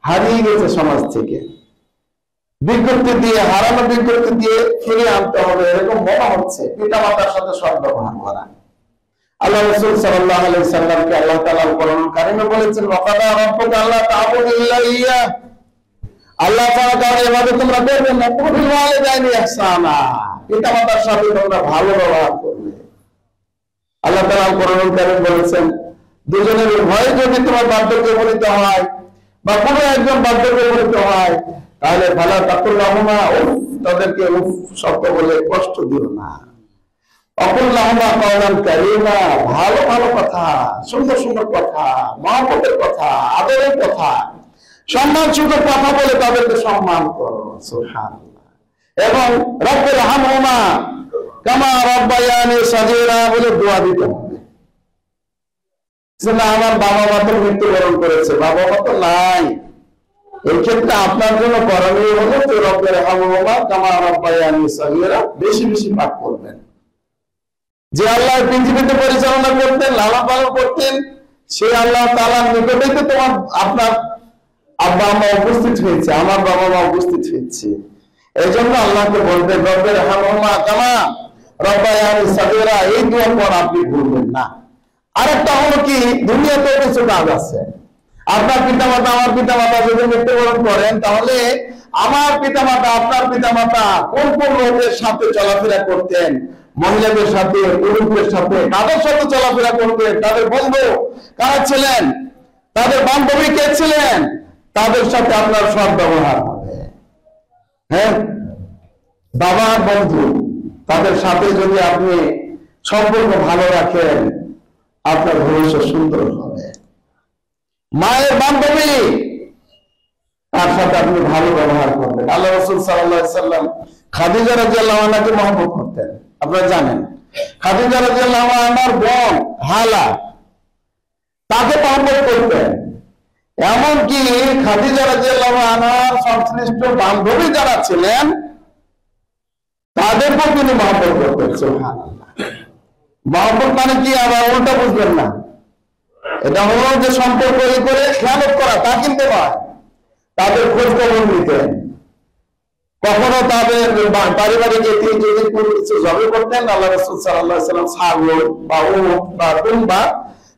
হারিয়ে গেছে সমাজ থেকে। বিজ্ঞপ্তি দিয়ে, হারানো বিজ্ঞপ্তি দিয়ে ফিরে আনতে হবে, এরকম মনে হচ্ছে। পিতামাতার সাথে সদ্ব্যবহার করা। আল্লাহ রাসূল সাল্লাল্লাহু আলাইহি ওয়াসাল্লামকে আল্লাহ তাআলা কোরআন কারিমে বলেছেন, ওয়াকাদা রাব্বুকা আল্লা তা'বুদু ইল্লা ইয়্যাহ, আল্লাহ তাআলা কারণে এভাবে তোমরা করবে না, বিল ওয়ালিদাইনি ইহসানা, পিতামাতার সাথে তোমরা ভালো ব্যবহার করবে। আল্লাহ তাআলা কোরআন কারিমে বলেছেন, দুজনের উভয় যদি তোমার বার্ধক্যে উপনীত হয় বা কোনো একজন বার্ধক্যে উপনীত হয়, তাহলে ফালা তাকুল লাহুমা, তাদেরকে উফ শব্দ বলে কষ্ট দিও না। অকুল লাহুমা কাওলান কারীমা, ভালো ভালো কথা, সুন্দর সুন্দর কথা, মহব্বতের কথা, আদরের কথা, সম্মানসূচক কথা বলে তাদেরকে সম্মান করো। সুবহানাল্লাহ। এবং রব্বির হামহুমা কামা রাব্বায়ানি সাগীরা বলে দোয়া দিতে হবে। আমার বাবা মা তো মৃত্যুবরণ করেছে, বাবা মা তো নাই, এই ক্ষেত্রে আপনার জন্য করণীয় হলো যে রব্বির হামহুমা কামা রাব্বায়ানি সাগীরা বেশি বেশি পাঠ করবেন। যে আল্লাহ পৃথিবীতে পরিচালনা করতেন, লালন পালন করতেন, সেই আল্লাহ তাআলার নিকটেই তো তোমার আপনার আব্বা মা উপস্থিত হয়েছে, আমার বাবা মা উপস্থিত হয়েছে। এই জন্য আল্লাহকে বলবেন রব্বির হামহুমা কামা রাব্বায়ানি সাগীরা, এই দোয়া পর আপনি ভুলবেন না। আরেকটা হলো কি, দুনিয়াতে কিছু কাজ আছে। আপনার পিতামাতা, আমার পিতামাতা যদি মৃত্যুবরণ করেন, তাহলে আমার পিতামাতা, আপনার পিতামাতা কোন কোন লোকের সাথে চলাফেরা করতেন, মহিলাদের সাথে, পুরুষদের সাথে, কাদের সাথে চলাফেরা করতেন, তাদের বন্ধু কারা ছিলেন, তাদের বান্ধবী কে ছিলেন, তাদের সাথে আপনার সদ্ব্যবহার হবে। হ্যাঁ, বাবা বন্ধু, তাদের সাথে যদি আপনি সম্পর্ক ভালো রাখেন, আপনার ভবিষ্যৎ সুন্দর হবে। মায়ের বান্ধবী, তার সাথে আপনি ভালো ব্যবহার করবেন। আল্লাহ রাসূল সাল্লাল্লাহু আলাইহি সাল্লাম খাদিজা রাদিয়াল্লাহু আনহাকে মহব্বত করতেন, আপনারা জানেন। খাদিজা রাদিয়াল্লাহু আনহার বোন হালা তাকে মহব্বত করতেন। এমনকি খাদিজা রাদিয়াল্লাহু আনহার সংশ্লিষ্ট বান্ধবী যারা ছিলেন তাদেরকেও তিনি মহব্বত করতেন। সুবহানাল্লাহ। মহব্বত মানে কি আবার উল্টা বুঝবেন না, এটা হলো যে সম্পর্ক করে খেয়ালত করা, তা কিন্তু নয়। তাদের খোঁজ খবর নিতেন, কখনো তাদের পারিবারিক যদি কোনো কিছু জবে করতেন, আল্লাহ রাসূল সাল্লাল্লাহু আলাইহি সাল্লাম ছাগল বা উট বা দুম্বা,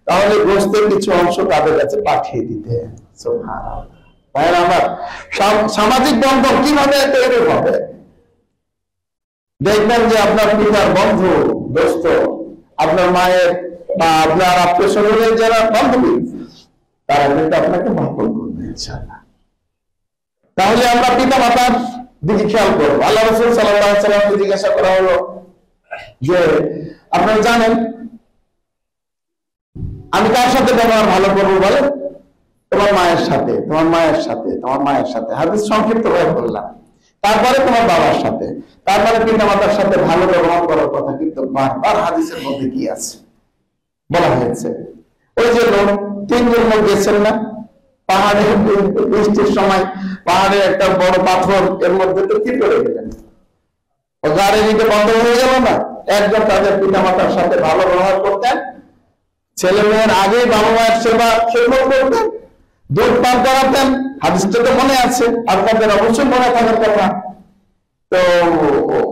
তাহলে গোশতের কিছু অংশ তাদের কাছে পাঠিয়ে দিতেন। সুবহানাল্লাহ। তাই আমার সামাজিক বন্ধন কিভাবে তৈরি হবে? দেখবেন যে আপনার পিতার বন্ধু, দোস্ত, আপনার মায়ের বা আপনার আত্মীয় স্বজনের যারা বান্ধবী, তারা কিন্তু আপনাকে মহব্বত করবে ইনশাআল্লাহ। তাহলে আমরা পিতা মাতার দিকে খেয়াল করবো। আল্লাহ রাসূল সাল্লাল্লাহু আলাইহি সাল্লামকে জিজ্ঞাসা করা হলো যে আপনারা জানেন আমি কার সাথে ব্যবহার ভালো করবো? বলেন, তোমার মায়ের সাথে, তোমার মায়ের সাথে, তোমার মায়ের সাথে। হাদিস সংক্ষিপ্ত ভাবে বললাম। তারপরে তোমার বাবার সাথে, তারপরে পিতা মাতার সাথে ভালো ব্যবহার করার কথা কিন্তু বারবার হাদিসের মধ্যে কি আছে বলা হয়েছে। ওই যে লোক, তিনজন লোক গেছেন না পাহাড়ে, বৃষ্টির সময় পাহাড়ে একটা বড় পাথর, এর মধ্যে তো কি করে গেলেন, ও গাড়ি নিতে বন্ধ হয়ে গেল না। একজন তাদের পিতা মাতার সাথে ভালো ব্যবহার করতেন, ছেলে মেয়ের আগেই বাবা মায়ের সেবা খেদমত করতেন, দুধ পান করাতেন। হাদিসটা তো মনে আছে, আপনাদের অবশ্যই মনে থাকার কথা। তো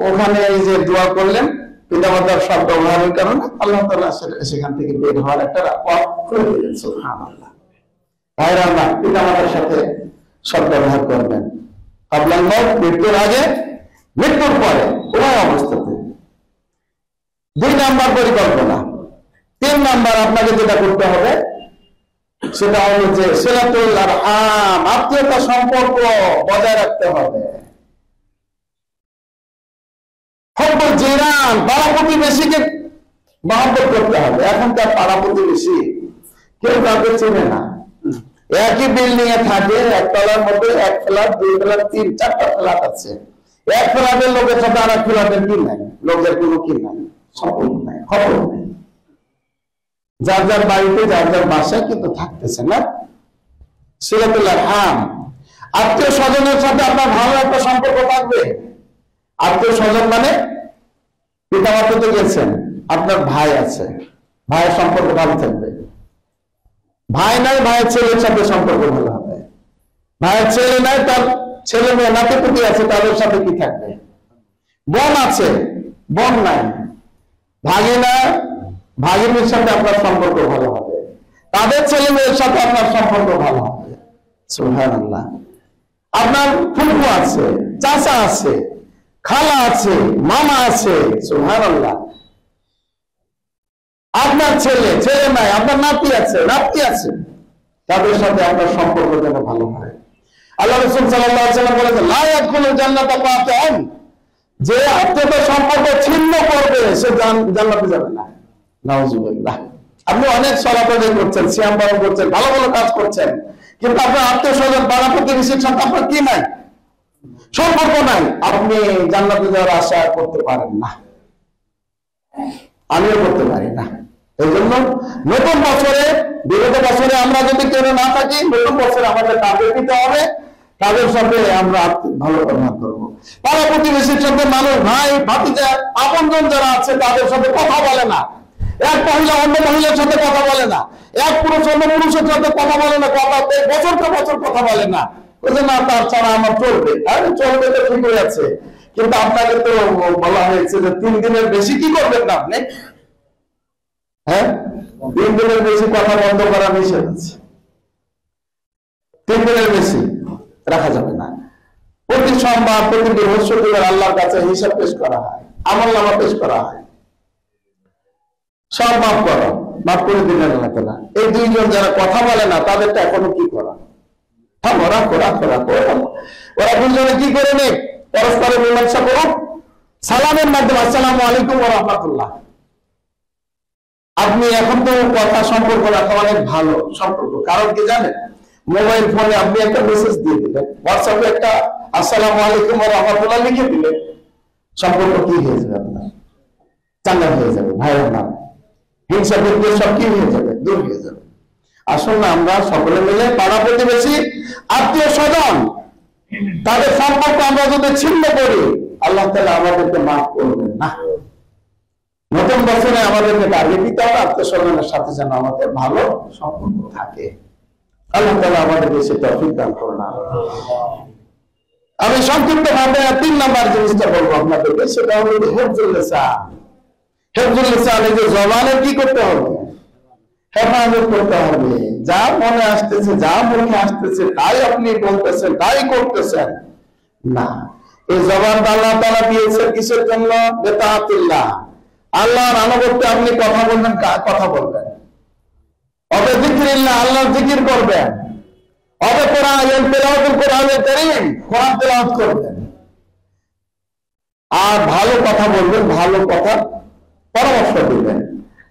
ওখানে এই যে দোয়া করলেন পিতা মাতার সব ব্যবহারের কারণে, আল্লাহ তাআলা সেখান থেকে বের হওয়ার একটা পথ খুলে দিলেন। সুবহানাল্লাহ। ভাইরা আমার, পিতা মাতার সাথে সব ব্যবহার করবেন, আপনার মৃত্যুর আগে, মৃত্যুর পরে, উভয় অবস্থাতে। 2 নাম্বার পরিকল্পনা। 3 নাম্বার আপনাকে যেটা করতে হবে সেটা হলো যে সিলাতুল আরহাম, আত্মীয়তা সম্পর্ক বজায় রাখতে হবে। হব্বুল জিরান, পাড়া প্রতিবেশীকে মহব্বত করতে হবে। এখন তার পাড়া প্রতিবেশী কেউ কাউকে চেনে না, একই বিল্ডিং এ থাকে, একতলার মধ্যে 1 ফ্ল্যাট, 2 ফ্ল্যাট, 3, 4টা ফ্ল্যাট আছে। এক ফ্ল্যাটের লোকের সাথে আর এক ফ্ল্যাটের কি নাই, লোকের কোনো কি নাই, সম্পর্ক নাই, খবর নাই। যার যার বাড়িতে, যার যার বাসায় কিন্তু থাকতেছে না। সিলাতুল আরহাম, আত্মীয় স্বজনের সাথে আপনার ভালো একটা সম্পর্ক থাকবে। আত্মীয় স্বজন মানে পিতা মাতাতে গেছেন, আপনার ভাই আছে, ভাইয়ের সম্পর্ক ভালো থাকবে। ভাই নাই, ভাইয়ের ছেলের সাথে সম্পর্ক ভালো হবে। ভাইয়ের ছেলে নাই, তার ছেলে মেয়ে নাতিপুতি আছে, তাদের সাথে কি থাকবে। বোন আছে, বোন নাই, ভাগিনা, ভাগিনীর সাথে আপনার সম্পর্ক ভালো হবে, তাদের ছেলে মেয়ের সাথে আপনার সম্পর্ক ভালো হবে। সুবহানাল্লাহ। আপনার ফুফু আছে, চাচা আছে, খালা আছে, মামা আছে। সুবহানাল্লাহ। আপনার ছেলে, ছেলে নাই, আপনার নাতি আছে, নাতি আছে, তাদের সাথে আপনার সম্পর্ক যেন ভালো হয়। আল্লাহ রাসূল সাল্লাল্লাহু আলাইহি ওয়াসাল্লাম বলেছেন, লা ইয়াদখুলুল জান্নাতা কাতিউন, যে আত্মীয়তা সম্পর্ক ছিন্ন করবে সে জান্নাতে যাবে না। নাউজুবিল্লাহ। আপনি অনেক সালাত আদায় করছেন, সিয়াম পালন করছেন, ভালো ভালো কাজ করছেন, কিন্তু আপনার আত্মীয় স্বজন, পাড়া প্রতিবেশীর সাথে আপনার কি নাই, সম্পর্ক নাই, আপনি জান্নাতে যাওয়ার আশা করতে পারেন না। আমিও করতে পারি না। এই জন্য নতুন বছরে, বিগত বছরে আমরা যদি কেউ না থাকি, নতুন বছরে আমাদের টার্গেট দিতে হবে, তাদের সাথে আমরা ভালো ব্যবহার করবো। পাড়া প্রতিবেশীর সাথে মানুষ, ভাই ভাতিজা, আপনজন যারা আছে তাদের সাথে কথা বলে না। এক মহিলা অন্য মহিলার সাথে কথা বলে না, এক পুরুষ অন্য পুরুষের সাথে কথা বলে না, কথা বছরকে বছর কথা বলে না, না তার ছাড়া আমার চলবে। আরে চলবে তো ঠিক হয়ে আছে, কিন্তু আপনাকে তো বলা হয়েছে যে 3 দিনের বেশি কি করবেন না আপনি। হ্যাঁ, 3 দিনের বেশি কথা বন্ধ করা নিষেধ আছে। 3 দিনের বেশি রাখা যাবে না। প্রতি সোমবার, প্রতি বৃহস্পতিবার আল্লাহর কাছে হিসাব পেশ করা হয়, আমলনামা পেশ করা হয়, সব মাফ করো, মাফ করে দিলেন আল্লাহ তাআলা। এই 2 জন যারা কথা বলে না তাদেরটা এখনো কি করা, থামো, রাখো রাখো রাখো। ওরা 2 জনে কি করে নেই, পরস্পরের মীমাংসা করুক সালামের মাধ্যমে, আসসালামু আলাইকুম ওয়া রাহমাতুল্লাহ। আপনি এখন তো কথা সম্পর্ক রাখা অনেক ভালো সম্পর্ক, কারণ কি জানেন, মোবাইল ফোনে আপনি একটা মেসেজ দিয়ে দিলেন, হোয়াটসঅ্যাপে একটা আসসালামু আলাইকুম ওয়া রাহমাতুল্লাহ লিখে দিলেন, সম্পর্ক কি হয়ে যাবে আপনার? চাঙ্গা হয়ে যাবে, ভাইয়ের নাম হিংসা বিদ্বেষ সব কি হয়ে যাবে, দূর হয়ে যাবে। আসুন না আমরা সকলে মিলে পাড়া প্রতিবেশী আত্মীয় স্বজন তাদের সম্পর্ক আমরা যদি ছিন্ন করি, আল্লাহ তাআলা আমাদেরকে মাফ করবেন না। নতুন বছরে আমাদেরকে টার্গেট দিতে হবে আত্মীয় স্বজনের সাথে যেন আমাদের ভালো সম্পর্ক থাকে। আল্লাহ তাআলা আমাদেরকে সে তৌফিক দান করুন। আমি সংক্ষিপ্ত ভাবে 3 নাম্বার জিনিসটা বলবো আপনাদেরকে, সেটা হলো হিফজুল লিসান। হিফজুল লিসান, এই যে জবানের কি করতে হবে, হেফাজত করতে হবে। যা মনে আসতেছে, যা মুখে আসতেছে তাই আপনি বলতেছেন, তাই করতেছেন না। এই জবান আল্লাহ তাআলা দিয়েছেন কিসের জন্য? বিতাআতিল্লাহ, আল্লাহর আনুগত্যে আপনি কথা বলবেন, কথা বলবেন। অবে যিকরিল্লাহ, আল্লাহর জিকির করবেন। অবে কোরআন তেলাওয়াতুল কোরআনুল কারীম, কোরআন তেলাওয়াত করবেন। আর ভালো কথা বলবেন, ভালো কথা পরামর্শ দিবেন।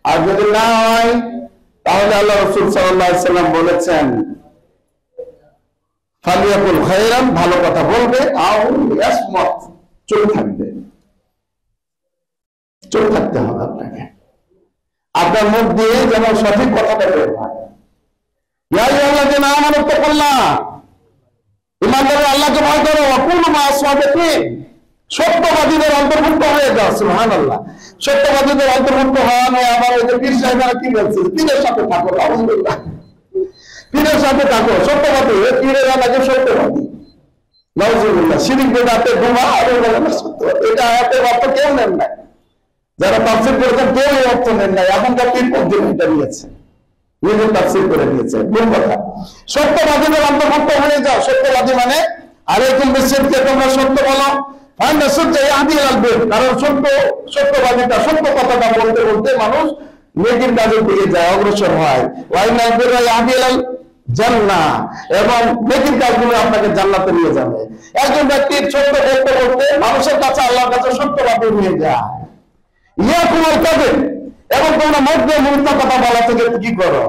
আর যদি না হয় তাহলে আল্লাহ রাসূল সাল্লাল্লাহু আলাইহি সাল্লাম বলেছেন ফালিয়াকুল খায়রান, ভালো কথা বলবে, আও ইয়াসমত, চুপ থাকবে। চুপ থাকতে হবে আপনাকে, আপনার মুখ দিয়ে যেন সঠিক কথাটা বের হয়। ইয়া আইয়ুহাল্লাযীনা আমানু তাকুল্লাহ, ঈমানদাররা আল্লাহকে ভয় করো, ওয়া কুনু মা'আস সাদিকিন, সত্যবাদীদের অন্তর্ভুক্ত হয়ে যাও। সুবহানাল্লাহ, সত্যবাদীদের অন্তর্ভুক্ত হওয়া নিয়ে আবার ওই যে পীর সাহেবরা কি বলছে, পীরের সাথে থাকো, আলহামদুলিল্লাহ, পীরের সাথে থাকো, সত্যবাদী, পীরের আলাদা সত্যবাদী, নাউজুবিল্লাহ, শিরক বিদআতে গুনাহ আর সত্যবাদী। এটা আয়াতের অর্থ কেউ নেন না, যারা তাফসীর করেছেন কেউ এই অর্থ নেন না, এখনকার পীর পদ্ধতিটা নিয়েছে, নিজে তাফসীর করে দিয়েছে। কোন কথা? সত্যবাদীদের অন্তর্ভুক্ত হয়ে যাও। সত্যবাদী মানে আলাইকুম বিসিদকে, তোমরা সত্য বলো। কারণ সত্যবাদীটা সত্য কথাটা বলতে বলতে মানুষ নেকির কাজের দিকে যায়, অগ্রসর হয়। জান্নাহ, এবং নেকির কাজগুলো আপনাকে জান্নাতে নিয়ে যাবে। একজন ব্যক্তির সত্য বলতে বলতে মানুষের কাছে, আল্লাহর কাছে সত্যবাদী নিয়ে যায়। ইয়াকুমুল কাযিব, এবং তোমরা মধ্যে মিথ্যা কথা বলা থেকে কি করো?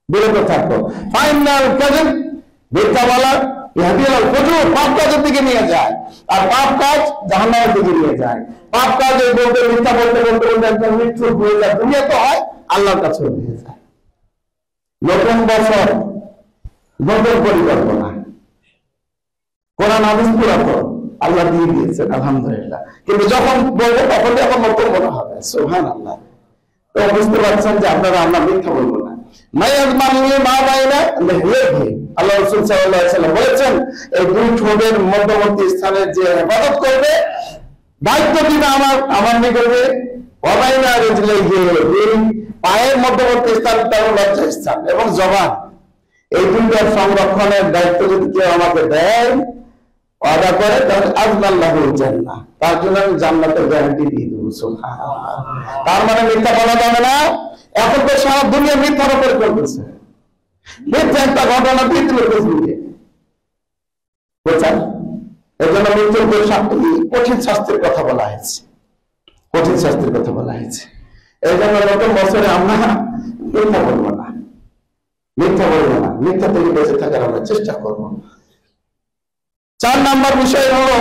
বিরত থাকো। ফাইনাল কাযিব, মিথ্যা বলা ইহদিয়াল ফুজুর, পাপ কাজের দিকে নিয়ে যায়, আর পাপ কাজ জাহান্নামের দিকে নিয়ে যায়। পাপ কাজে বলতে, মিথ্যা বলতে বলতে বলতে একদম মৃত্যু হয়ে যায়, দুনিয়া তো হয়, আল্লাহর কাছে নিয়ে যায়। নতুন বছর, নতুন পরিকল্পনা, কোরআন হাদিস পুরাতন আল্লাহ দিয়ে দিয়েছেন, আলহামদুলিল্লাহ। কিন্তু যখন বলবো তখনই এখন নতুন মনে হবে। সুবহানাল্লাহ। তো বুঝতে পারছেন যে আপনারা, আমরা মিথ্যা বলবো না। আল্লাহ রাসূল সাল্লাল্লাহু আলাইহি ওয়াসাল্লাম বলেছেন, এই দুই ঠোঁটের মধ্যবর্তী স্থানের যে হেফাজত করবে, দায়িত্ব দিবে আমার নিকটে। ওয়াবাইনা রিজলাইহি, পায়ের মধ্যবর্তী স্থানটা হলো লজ্জাস্থান এবং জবান, এই দুইটার সংরক্ষণের দায়িত্ব যদি কেউ আমাকে দেয়, ওয়াদা করে, তাহলে আযনাল্লাহুল জান্নাহ, তার জন্য আমি জান্নাতের গ্যারান্টি দিয়ে দেব। সুবহানাল্লাহ। তার মানে মিথ্যা বলা যাবে না। এখন তো সারা দুনিয়া মিথ্যার উপর চলতেছে। মিথ্যা একটা ঘটনা দিয়ে দিল ফেসবুকে, বুঝছেন? এর জন্য মৃত্যুর কঠিন শাস্তির কথা বলা হয়েছে, কঠিন শাস্তির কথা বলা হয়েছে। এই জন্য নতুন বছরে আমরা মিথ্যা বলবো না, মিথ্যা বলবো না, মিথ্যা থেকে বেঁচে থাকার আমরা চেষ্টা করবো। 4 নাম্বার বিষয় হলো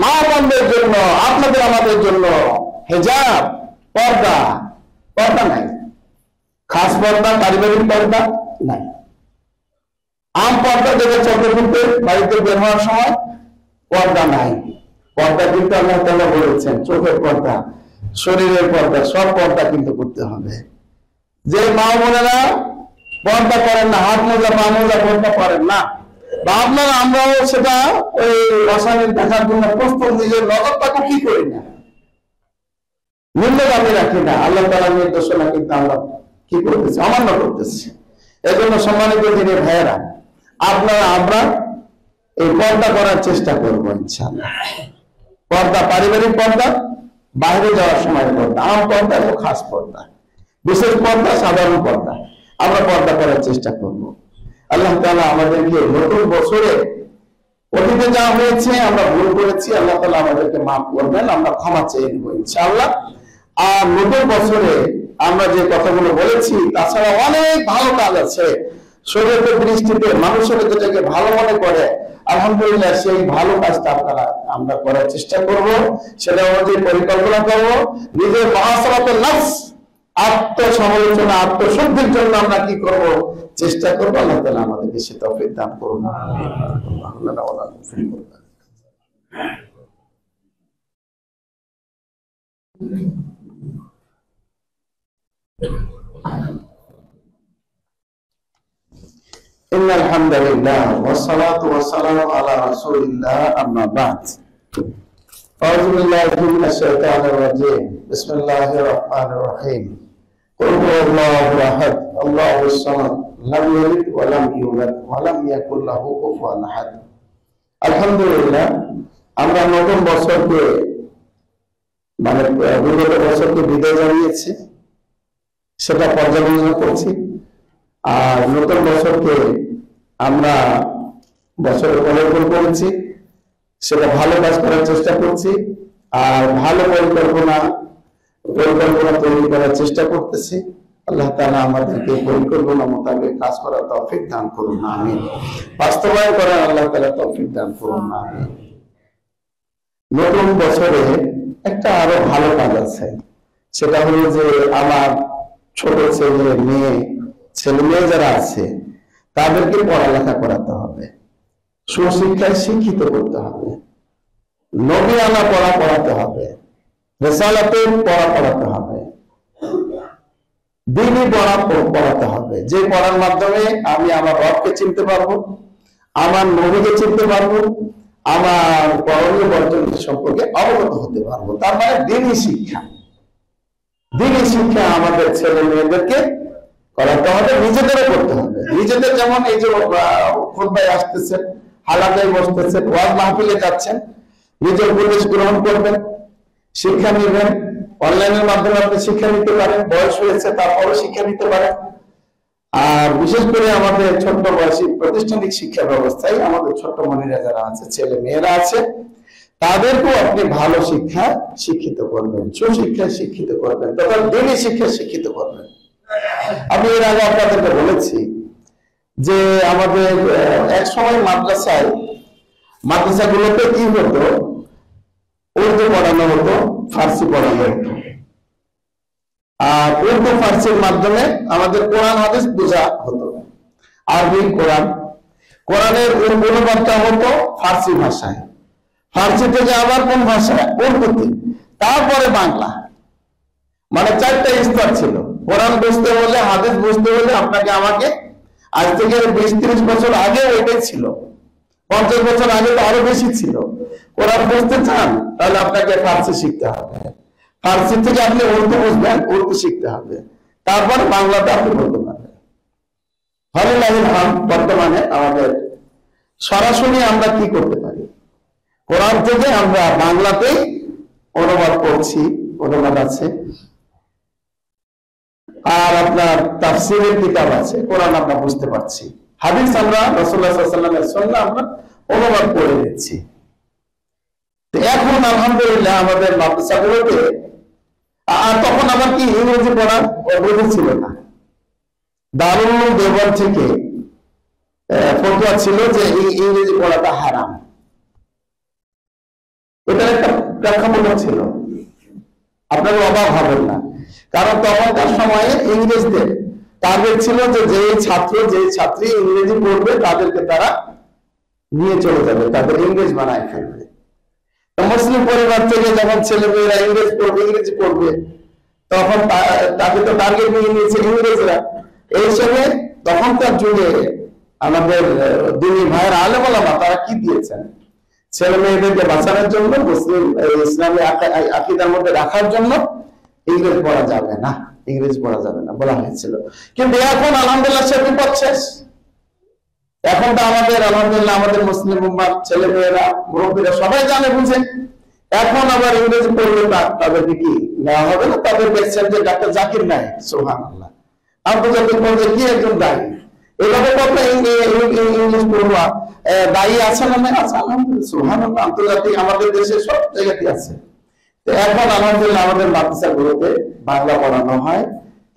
মা বোনদের জন্য, আপনাদের আমাদের জন্য হিজাব, পর্দা। পর্দা নাই, খাস পর্দা, পারিবারিক পর্দা নাই। আম পর্দা যেটা চলতে ফিরতে বাড়িতে বের হওয়ার সময়, পর্দা নাই। পর্দা কিন্তু আল্লাহ তাআলা বলেছেন, চোখের পর্দা, শরীরের পর্দা, সব পর্দা কিন্তু করতে হবে। যে মা বোনেরা পর্দা করেন না, হাত মোজা, পা মোজা পর্দা করেন না, বা আপনারা, আমরাও সেটা ওই রাসায়নিক দেখার জন্য প্রস্তুত, নিজের নজরটাকে কি করি না, মূল্যদামি রাখি না। আল্লাহ তাআলার নির্দেশনা কিন্তু আমরা কি করতেছি? অমান্য করতেছি। এই জন্য সম্মানিত দিনের ভাইয়েরা, আপনারা আমরা এই পর্দা করার চেষ্টা করবো ইনশাআল্লাহ। পর্দা, পারিবারিক পর্দা, বাইরে যাওয়ার সময় পর্দা, আম পর্দা এবং খাস পর্দা, বিশেষ পর্দা, সাধারণ পর্দা, আমরা পর্দা করার চেষ্টা করব। আল্লাহ তাআলা আমাদেরকে নতুন বছরে, অতীতে যা হয়েছে আমরা ভুল করেছি, আল্লাহ তাআলা আমাদেরকে মাফ করবেন, আমরা ক্ষমা চেয়ে নেব ইনশাআল্লাহ। আর নতুন বছরে আমরা যে কথাগুলো বলেছি তাছাড়া অনেক ভালো কাজ আছে। শরীরের দৃষ্টিতে মানুষের যেটাকে ভালো মনে করে, আলহামদুলিল্লাহ সেই ভালো কাজটা আমরা করার চেষ্টা করব, সেটা অনুযায়ী পরিকল্পনা করব। নিজের মহাসরাতুন নফস, আত্মসমালোচনা, আত্মশুদ্ধির জন্য আমরা কি করব, চেষ্টা করবো। আল্লাহ তাআলা আমাদেরকে সে তৌফিক দান করুন। إن الحمد لله والصلاة والسلام على رسول الله أما بعد أعوذ بالله من الشيطان الرجيم بسم الله الرحمن الرحيم قل هو الله أحد الله الصمد لم يلد ولم يولد ولم يكن له كفوا أحد। আলহামদুলিল্লাহ আমরা নতুন বছরকে মানে বিগত বছরকে বিদায় জানিয়েছি, সেটা পর্যালোচনা করছি। আর নতুন বছরকে আমরা বছরে পদার্পণ করেছি, সেটা ভালো কাজ করার চেষ্টা করছি। আর ভালো পরিকল্পনা তৈরি করার চেষ্টা করতেছি। আল্লাহ তাআলা আমাদেরকে পরিকল্পনা মোতাবেক কাজ করার তৌফিক দান করুন, আমিন। বাস্তবায়ন করার আল্লাহ তাআলা তৌফিক দান করুন, আমিন। নতুন বছরে একটা আরো ভালো কাজ আছে, সেটা হলো যে আমার ছোট ছেলে মেয়ে যারা আছে তাদেরকে পড়ালেখা করাতে হবে, সুশিক্ষায় শিক্ষিত করতে হবে, নবী আনা পড়া পড়াতে হবে, রিসালাতের পড়া পড়াতে হবে, দ্বীনি পড়া পড়াতে হবে, যে পড়ার মাধ্যমে আমি আমার রবকে চিনতে পারবো, আমার নবীকে চিনতে পারবো, আমার করণীয় বর্জনের সম্পর্কে অবগত হতে পারবো। তার মানে দ্বীনি শিক্ষা আমাদের ছেলে মেয়েদেরকে করাতে হবে, নিজেদেরও করতে হবে। নিজেদের যেমন এই যে খুতবায় আসতেছেন, হালাতায় বসতেছেন, ওয়াজ মাহফিলে যাচ্ছেন, নিজের উপদেশ গ্রহণ করবেন, শিক্ষা নেবেন। অনলাইনের মাধ্যমে আপনি শিক্ষা নিতে পারেন, বয়স হয়েছে তারপরও শিক্ষা নিতে পারেন। আর বিশেষ করে আমাদের ছোট্ট বয়সী প্রাতিষ্ঠানিক শিক্ষা ব্যবস্থায় আমাদের ছোট্ট মনিরা যারা আছে, ছেলে মেয়েরা আছে, তাদেরকেও আপনি ভালো শিক্ষা শিক্ষিত করবেন, সুশিক্ষায় শিক্ষিত করবেন, তথা দ্বীনি শিক্ষায় শিক্ষিত করবেন। আমি এর আগে আপনাদেরকে বলেছি যে আমাদের এক সময় মাদ্রাসাগুলোতে কি হতো, উর্দু পড়ানো হতো, ফার্সি পড়ানো হতো। আর উর্দু ফার্সির মাধ্যমে আমাদের কোরআন হাদিস বোঝা হতো। আরবি কোরআনের অনুবাদটা হতো ফার্সি ভাষায়, ফার্সি থেকে আবার কোন ভাষায়, উর্দুতে, তারপরে বাংলা। মানে 4টা স্তর ছিল। কোরআন বুঝতে হলে, হাদিস বুঝতে হলে আপনাকে আমাকে আজ থেকে 20-30 বছর আগে ওইটাই ছিল, 50 বছর আগে তো আরো বেশি ছিল। কোরআন বুঝতে চান তাহলে আপনাকে ফার্সি শিখতে হবে, ফার্সি থেকে আপনি উর্দু বুঝবেন, উর্দু শিখতে হবে, তারপর বাংলাতে আপনি বলতে পারবেন। বর্তমানে আমাদের সরাসরি আমরা কি করতে পারি, কোরআন থেকে আমরা বাংলাতেই অনুবাদ করছি, অনুবাদ আছে। আর আপনার তাফসীরের কিতাব আছে, কোরআন আমরা বুঝতে পারছি, হাদিস আমরা রাসূলুল্লাহ সাল্লাল্লাহু আলাইহি ওয়াসাল্লামের সুন্নাহ আমরা অনুবাদ করে নিচ্ছি। তো এখন আলহামদুলিল্লাহ আমাদের মাদ্রাসাগুলোতে, আর তখন আবার কি ইংরেজি পড়ার অবৈধ ছিল না। দারুল উলুম দেওবন্দ থেকে ফতোয়া ছিল যে ইংরেজি পড়াটা হারাম। এটার একটা প্রেক্ষাপট ছিল, আপনারা অবাক হবেন না, কারণ তখনকার সময়ে ইংরেজদের টার্গেট ছিল যে ছাত্রী ইংরেজি পড়বে তাদেরকে তারা নিয়ে চলে যাবে, তাদের ইংরেজ বানায় ফেলবে। মুসলিম পরিবার থেকে যখন ছেলেমেয়েরা ইংরেজি পড়বে, তখন তাকে তো টার্গেট নিয়ে নিয়েছে ইংরেজরা। এই সময় তখনকার যুগে আমাদের দ্বীনি ভাইয়ের আলেম ওলামা তারা কি দিয়েছেন, ছেলে মেয়েদেরকে বাঁচানোর জন্য, মুসলিম ইসলামী আকীদার মধ্যে রাখার জন্য ইংরেজি পড়া যাবে না বলা হয়েছিল। কিন্তু এখন আলহামদুলিল্লাহ সে বিপদ শেষ। এখন তো আমাদের আলহামদুলিল্লাহ আমাদের মুসলিম উম্মার ছেলে মেয়েরা, মুরব্বীরা সবাই জানে বুঝে। এখন আবার ইংরেজি পড়লে তাদেরকে কি নেওয়া হবে না, তাদের দেখছেন যে ডাক্তার জাকির নায়েক, সুবহানাল্লাহ, আন্তর্জাতিক পর্যায়ে কি একজন দায়ী। এভাবে কত ইংলিশ পড়ুয়া দায়ী আছে না? আছে, আলহামদুলিল্লাহ, সুবহানাল্লাহ, আন্তর্জাতিক আমাদের দেশে সব জায়গাতে আছে। তো এখন আলহামদুলিল্লাহ আমাদের মাদ্রাসাগুলোতে বাংলা পড়ানো হয়,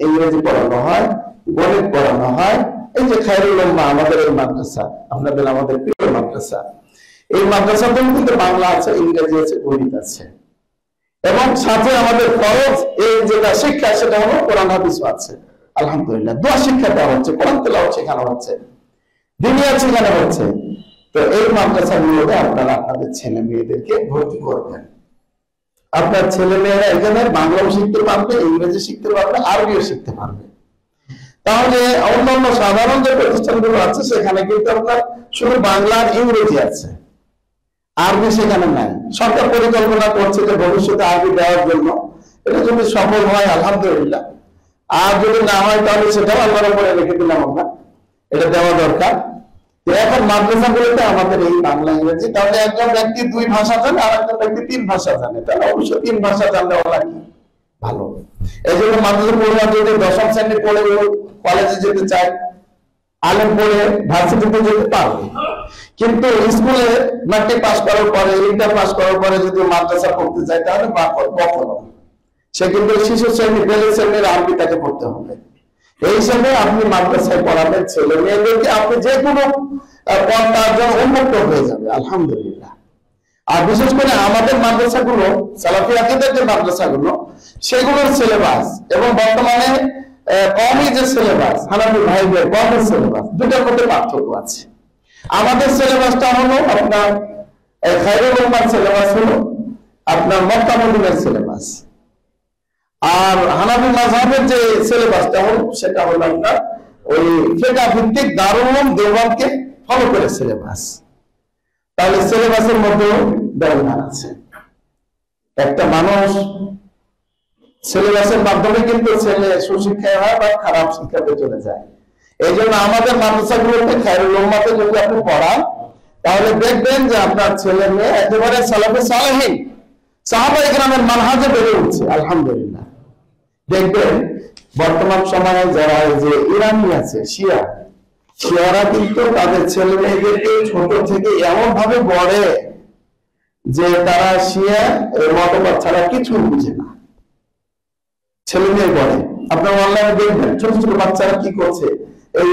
ইংরেজি পড়ানো হয়, গণিত পড়ানো হয়। এই যে খায়রুল উম্মাহ আমাদের এই মাদ্রাসা, আপনাদের আমাদের প্রিয় মাদ্রাসা, এই মাদ্রাসাতেও কিন্তু বাংলা আছে, ইংরেজি আছে, গণিত আছে, এবং সাথে আমাদের ফরজ এই যেটা শিক্ষা সেটা হলো কোরআন হাদিসও আছে। আলহামদুলিল্লাহ দোয়া শিক্ষা দেওয়া হচ্ছে, কোরআন তেলাওয়াত শেখানো হচ্ছে, দুনিয়া শেখানো হচ্ছে। তো এই মাদ্রাসাগুলোতে আপনারা আপনাদের ছেলে মেয়েদেরকে ভর্তি করবেন। আপনার ছেলে মেয়েরা এখানে বাংলাও শিখতে পারবে, ইংরেজি শিখতে পারবে, আরবিও শিখতে পারবে। তাহলে অন্যান্য সাধারণ যে প্রতিষ্ঠানগুলো আছে সেখানে কিন্তু আপনার শুধু বাংলা আর ইংরেজি আছে, আরবি সেখানে নাই। সরকার পরিকল্পনা করছে যে ভবিষ্যতে আরবি দেওয়ার জন্য, এটা যদি সফল হয় আলহামদুলিল্লাহ, আর যদি না হয় তাহলে সেটাও আল্লাহর উপরে রেখে দিলাম আমরা, এটা দেওয়া দরকার। এখন মাদ্রাসাগুলোতে আমাদের এই বাংলা ইংরেজি, তাহলে একজন ব্যক্তি 2 ভাষা জানে আর একজন ব্যক্তি 3 ভাষা জানে, তাহলে অবশ্যই 3 ভাষা জানলে ওরা কি ভালো। এই জন্য মাদ্রাসা পড়ুয়া যদি 10ম শ্রেণী পড়ে কলেজে যেতে চায়, আলেম পড়ে ভার্সিটিতে যেতে পারবে, কিন্তু স্কুলে ম্যাট্রিক পাস করার পরে, ইন্টার পাস করার পরে যদি মাদ্রাসা পড়তে যায় তাহলে কখনো সে কিন্তু শিশু শ্রেণী, বেলে শ্রেণীর আরবি তাকে পড়তে হবে। এই হিসাবে আপনি মাদ্রাসায় পড়াবেন ছেলে মেয়েদেরকে, আপনি যে কোনো পথ তার জন্য উন্মুক্ত হয়ে যাবে আলহামদুলিল্লাহ। আর বিশেষ করে আমাদের মাদ্রাসাগুলো, সালাফি আকীদার যে মাদ্রাসাগুলো, সেগুলোর সিলেবাস এবং বর্তমানে কওমি যে সিলেবাস, হানাফি ভাইদের কওমি সিলেবাস, দুটার মধ্যে পার্থক্য আছে। আমাদের সিলেবাসটা হলো আপনার খায়রুল উম্মাহ সিলেবাস হলো আপনার মক্কা মদিনার সিলেবাস, আর হানাফি মাযহাবের যে সিলেবাসটা হলো সেটা হলো আপনার ওই ফিকহ ভিত্তিক দারুল উলুম দেওবন্দকে ফলো করে সিলেবাস। তাহলে সিলেবাসের মধ্যে ব্যবধান আছে। একটা মানুষ সিলেবাসের মাধ্যমে কিন্তু ছেলে সুশিক্ষায় হয় বা খারাপ শিক্ষাতে চলে যায়। এই জন্য আমাদের মাদ্রাসাগুলোতে খায়রুল উম্মাহতে যদি আপনি পড়ান, তাহলে দেখবেন যে আপনার ছেলে মেয়ে একেবারে সালাফে সালেহিন, সাহাবায়ে কেরামের মানহাজে বেড়ে উঠছে আলহামদুলিল্লাহ। দেখবেন বর্তমান সময়ে যারা যে ইরানি আছে শিয়ারা কিন্তু তাদের ছেলে মেয়েদেরকে ছোট থেকে এমন ভাবে গড়ে যে তারা শিয়া মতবাদ ছাড়া কিছু বুঝে না, ছেলে মেয়ে গড়ে। আপনার অনলাইনে দেখবেন ছোট ছোট বাচ্চারা কি করছে, এই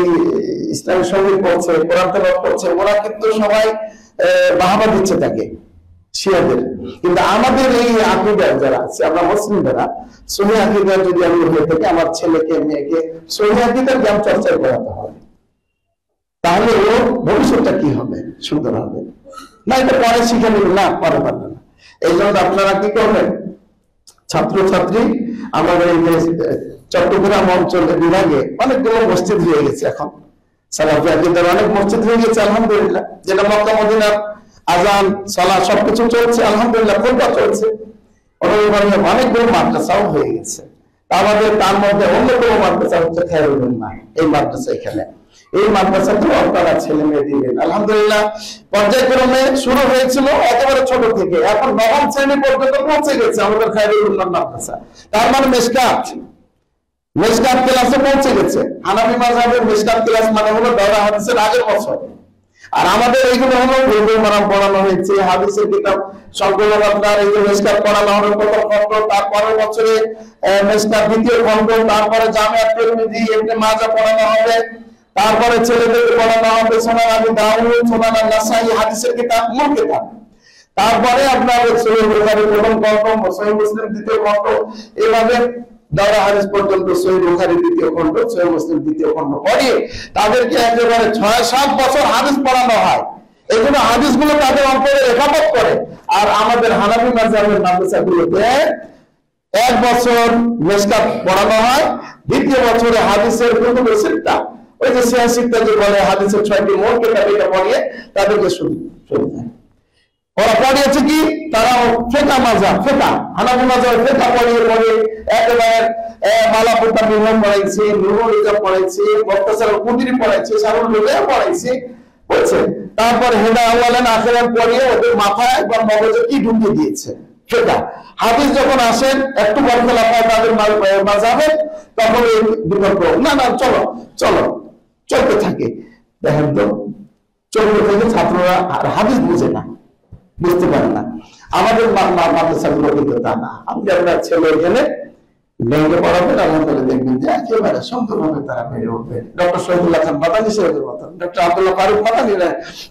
ইসলামিক সঙ্গীত পড়ছে, কোরআন তেলাওয়াত করছে, ওরা কিন্তু সবাই বাহাবা দিচ্ছে তাকে, শিয়াদের। কিন্তু আমাদের এই আকীদা যারা আছে, আমরা মুসলিমরা সহিহ আকীদা যদি আমি হয়ে থাকি, আমার ছেলেকে মেয়েকে সহিহ আকীদার জ্ঞান চর্চা করাতে হবে, তাহলে ওর ভবিষ্যৎটা কি হবে, সুন্দর হবে। না এটা পরে শিখে নিবে, না পরে পারবে না। এই জন্য আপনারা কি করবেন, ছাত্রছাত্রী আমাদের এই চট্টগ্রাম অঞ্চলের বিভাগে অনেকগুলো মসজিদ হয়ে গেছে, এখন সালাফি আকীদার অনেক মসজিদ হয়ে গেছে আলহামদুলিল্লাহ, যেটা মক্কা মদিনার আজান সালাত সবকিছু চলছে আলহামদুলিল্লাহ, কোনটা চলছে। অনেকগুলো মাদ্রাসাও হয়ে গেছে। আমাদের তার মধ্যে অন্যতম মাদ্রাসা হচ্ছে খায়রুল উম্মাহ, এই মাদ্রাসা। এখানে এই মাদ্রাসাতে আপনারা ছেলে মেয়ে দিবেন আলহামদুলিল্লাহ। পর্যায়ক্রমে শুরু হয়েছিল একেবারে ছোট থেকে, এখন 9ম শ্রেণী পর্যন্ত পৌঁছে গেছে আমাদের খায়রুল উম্মাহ মাদ্রাসা। তার মানে মেশকাত ক্লাসে পৌঁছে গেছে। হানাফি মাযহাবের মেশকাত ক্লাস মানে হলো দাওরা হাদিসের আগের বছর, আর আমাদের এইগুলো হলো বুলবুল মারাম পড়ানো হয়েছে, হাদিসের কিতাব সংকলন আপনার এই যে মেশকাত পড়ানো হলো প্রথম খণ্ড, তারপরের বছরে মেশকাত দ্বিতীয় খণ্ড, তারপরে জামিআত তিরমিজি ইবনে মাজাহ পড়ানো হবে, তারপরে ছেলেদের পড়ানো হবে সুনান আবু দাউদ, সুনান আন-নাসাই, হাদিসের কিতাব, মূল কিতাব। তারপরে আপনার সহিহ বুখারী প্রথম খণ্ড, সহিহ মুসলিম দ্বিতীয় খণ্ড, এইভাবে দাওরা হাদিস পর্যন্ত সহিহ বুখারী দ্বিতীয় খণ্ড, সহিহ মুসলিম দ্বিতীয় খণ্ড পড়িয়ে তাদেরকে একেবারে 6-7 বছর হাদিস পড়ানো হয়। এজন্য হাদিসগুলো তাদের অন্তরে রেখাপাত করে। আর আমাদের হানাফি মাযহাবের মাদ্রাসাগুলোতে 1 বছর মেশকাত পড়ানো হয়, দ্বিতীয় বছরে হাদিসের কুতুব সিত্তা, ওই যে সিয়াহ সিত্তা যে বলে হাদিসের 6টি মূল কিতাব, এটা পড়িয়ে তাদেরকে শুরু যায়। ওরা পড়িয়েছে কি, তারা ফিকহ মাযহাব, হানাফি মাযহাবের ফিকহ পড়িয়ে একেবারে মালাকুতা মিলন পড়াইছে, নুরুল ইজাব পড়াইছে, মুখতাসারুল কুদরি পড়াইছে, শারহুল লুগাহ পড়াইছে, বুঝছে। তারপরে হেদায়াত আওয়ালান আখিরাত পড়িয়ে ওদের মাথায় একবার মগজে কি ঢুকিয়ে দিয়েছে ফিকহ। হাদিস যখন আসেন একটু বরকলা পায় তাদের মাযহাবে, তখন এই বিতর্ক না চলো চলতে থাকে। দেখেন তো চলতে থাকে, ছাত্ররা আর হাদিস বুঝে না, বুঝতে পারে না। আমাদের মাদ্রাসাগুলো কিন্তু তা না। আপনি আপনার ছেলে এখানে ব্যাংকে পড়াবেন, আল্লাহ তাআলা দেখবেন যে একেবারে সুন্দরভাবে তারা বেড়ে উঠবে। ডক্টর শহীদুল্লাহ খান মাদানী সাহেবের মতন, ডক্টর আব্দুল্লাহ ফারুক মাদানী,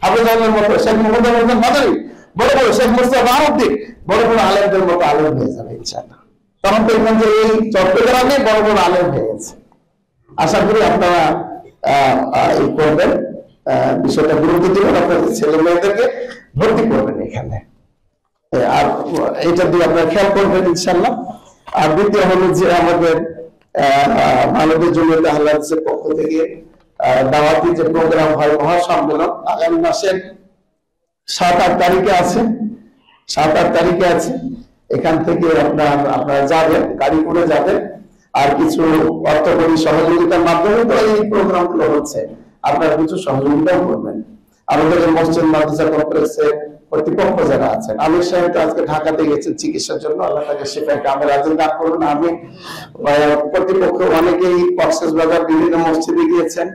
হাফেজ মতো, শেখ মুহাম্মদ মাদানী, বড় বড় শেখ মুস্তাফা আহমদ, বড় বড় আলেমদের মতো আলেম হয়ে যাবে ইনশাআল্লাহ। তখন দেখবেন যে এই চট্টগ্রামে বড় বড় আলেম হয়ে গেছে। আশা করি আপনারা এই করবেন, বিষয়টা গুরুত্ব দিবেন, আপনাদের ছেলে মেয়েদেরকে ভর্তি করবেন এখানে, আর এটা দিয়ে আপনারা খেয়াল করবেন ইনশাআল্লাহ। আর দ্বিতীয় হলো যে আমাদের মানবের জন্য আল্লাহর পক্ষ থেকে দাওয়াতি যে প্রোগ্রাম হয়, মহাসম্মেলন আগামী মাসের 7-8 তারিখে আছে, 7-8 তারিখে আছে। এখান থেকে আপনারা যাবেন, গাড়ি করে যাবেন, আর কিছু অর্থকরী সহযোগিতার মাধ্যমে তো এই প্রোগ্রাম গুলো হচ্ছে, আপনারা কিছু সহযোগিতাও করবেন। আমাদের মসজিদ মাদ্রাসা কমপ্লেক্সের কর্তৃপক্ষ যারা আছেন, আমির সাহেব তো আজকে ঢাকাতে গেছেন চিকিৎসার জন্য, আল্লাহ তাকে শিফায়ে কামেল আজল দান করুন। আমি কর্তৃপক্ষ অনেকেই কক্সবাজার বিভিন্ন মসজিদে গিয়েছেন,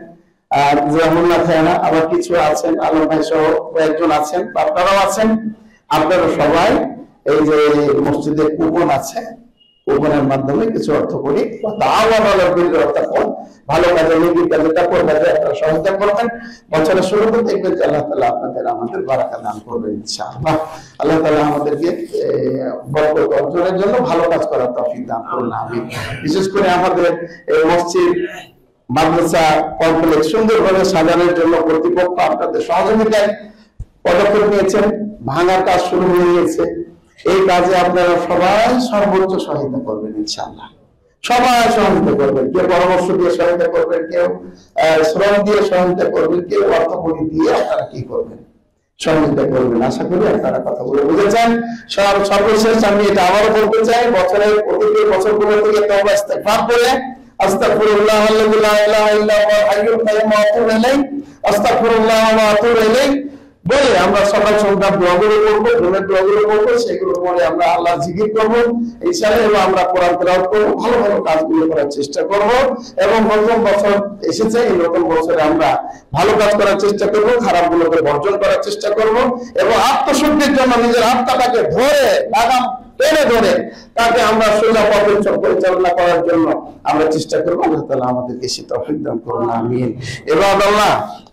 জাহুল্লাহ খায়না, আবার কিছু আছেন, আলম ভাই সহ কয়েকজন আছেন, আপনারাও আছেন। আপনারা সবাই এই যে মসজিদে কুপন আছে, কুপনের মাধ্যমে কিছু অর্থ করি ভালো কাজে নেকির কাজে তাকওয়ার কাজে আপনারা সহায়তা করবেন। বছরের শুরুতে দেখবেন যে আল্লাহ তাআলা আপনাদের আমাদের বারাকা দান করবেন ইনশাআল্লাহ। আল্লাহ তাআলা আমাদেরকে বরকত অর্জনের জন্য ভালো কাজ করার তৌফিক দান করুন, আমিন। বিশেষ করে আমাদের এই মসজিদ মাদ্রাসা কমপ্লেক্স সুন্দরভাবে সাজানোর জন্য কর্তৃপক্ষ আপনাদের সহযোগিতায় পদক্ষেপ নিয়েছেন, ভাঙার কাজ শুরু হয়ে গেছে। এই কাজে আপনারা সবাই সর্বোচ্চ সহায়তা করবেন ইনশাআল্লাহ, সবাই সহায়তা করবেন। কেউ পরামর্শ দিয়ে সহায়তা করবেন, কেউ শ্রম দিয়ে সহায়তা করবেন, কেউ অর্থকরী দিয়ে আপনারা কি করবেন, সহযোগিতা করবেন। আশা করি আপনারা কথাগুলো বুঝেছেন। সর্বশেষ আমি এটা আবারও বলতে চাই, বছরের প্রতিটি বছরগুলো থেকে তওবা ইস্তেগফার করে আস্তাগফিরুল্লাহ আল্লাযী লা ইলাহা ইল্লা হুয়াল হাইয়ুল কাইয়্যুম ওয়া আতুবু ইলাইহি, আস্তাগফিরুল্লাহ ওয়া আতুবু ইলাইহি বলে আমরা সকাল সন্ধ্যা দোয়াগুলো করবো, ঘুমের দোয়াগুলো করবো, সেগুলো পরে আমরা আল্লাহ জিকির করবো ইনশাআল্লাহ, এবং আমরা কোরআন তেলাওয়াত করবো, ভালো ভালো কাজগুলো করার চেষ্টা করবো। এবং নতুন বছর এসেছে, এই নতুন বছরে আমরা ভালো কাজ করার চেষ্টা করবো, খারাপগুলোকে বর্জন করার চেষ্টা করবো, এবং আত্মশুদ্ধির জন্য নিজের আত্মাটাকে ধরে লাগাম টেনে ধরে তাকে আমরা সোজা পথে পরিচালনা করার জন্য আমরা চেষ্টা করবো। আল্লাহ তাআলা আমাদেরকে সে তৌফিক দান করুন, আমিন। ইবাদাল্লাহ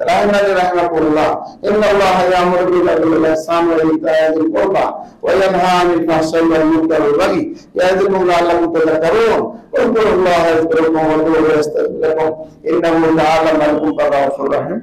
রাহিমানি রাহিমাকুল্লাহ, ইন্নাল্লাহা ইয়া'মুরু বিল আদলি ওয়াল ইহসানি ওয়া ইতা'i যিল কুরবা ওয়া ইয়ানহা আনিল ফাহশাই ওয়াল মুনকারি ওয়াল বাগই ইয়া'যিকুম লা'আল্লাকুম তাযাক্কারুন। ওয়াজকুরুল্লাহা ইয়াযকুরুকুম ওয়া আদউহু ইস্তাগফির লাকুম ইন্নাহু তাআলা মালিকুম গাফুরুর রাহিম।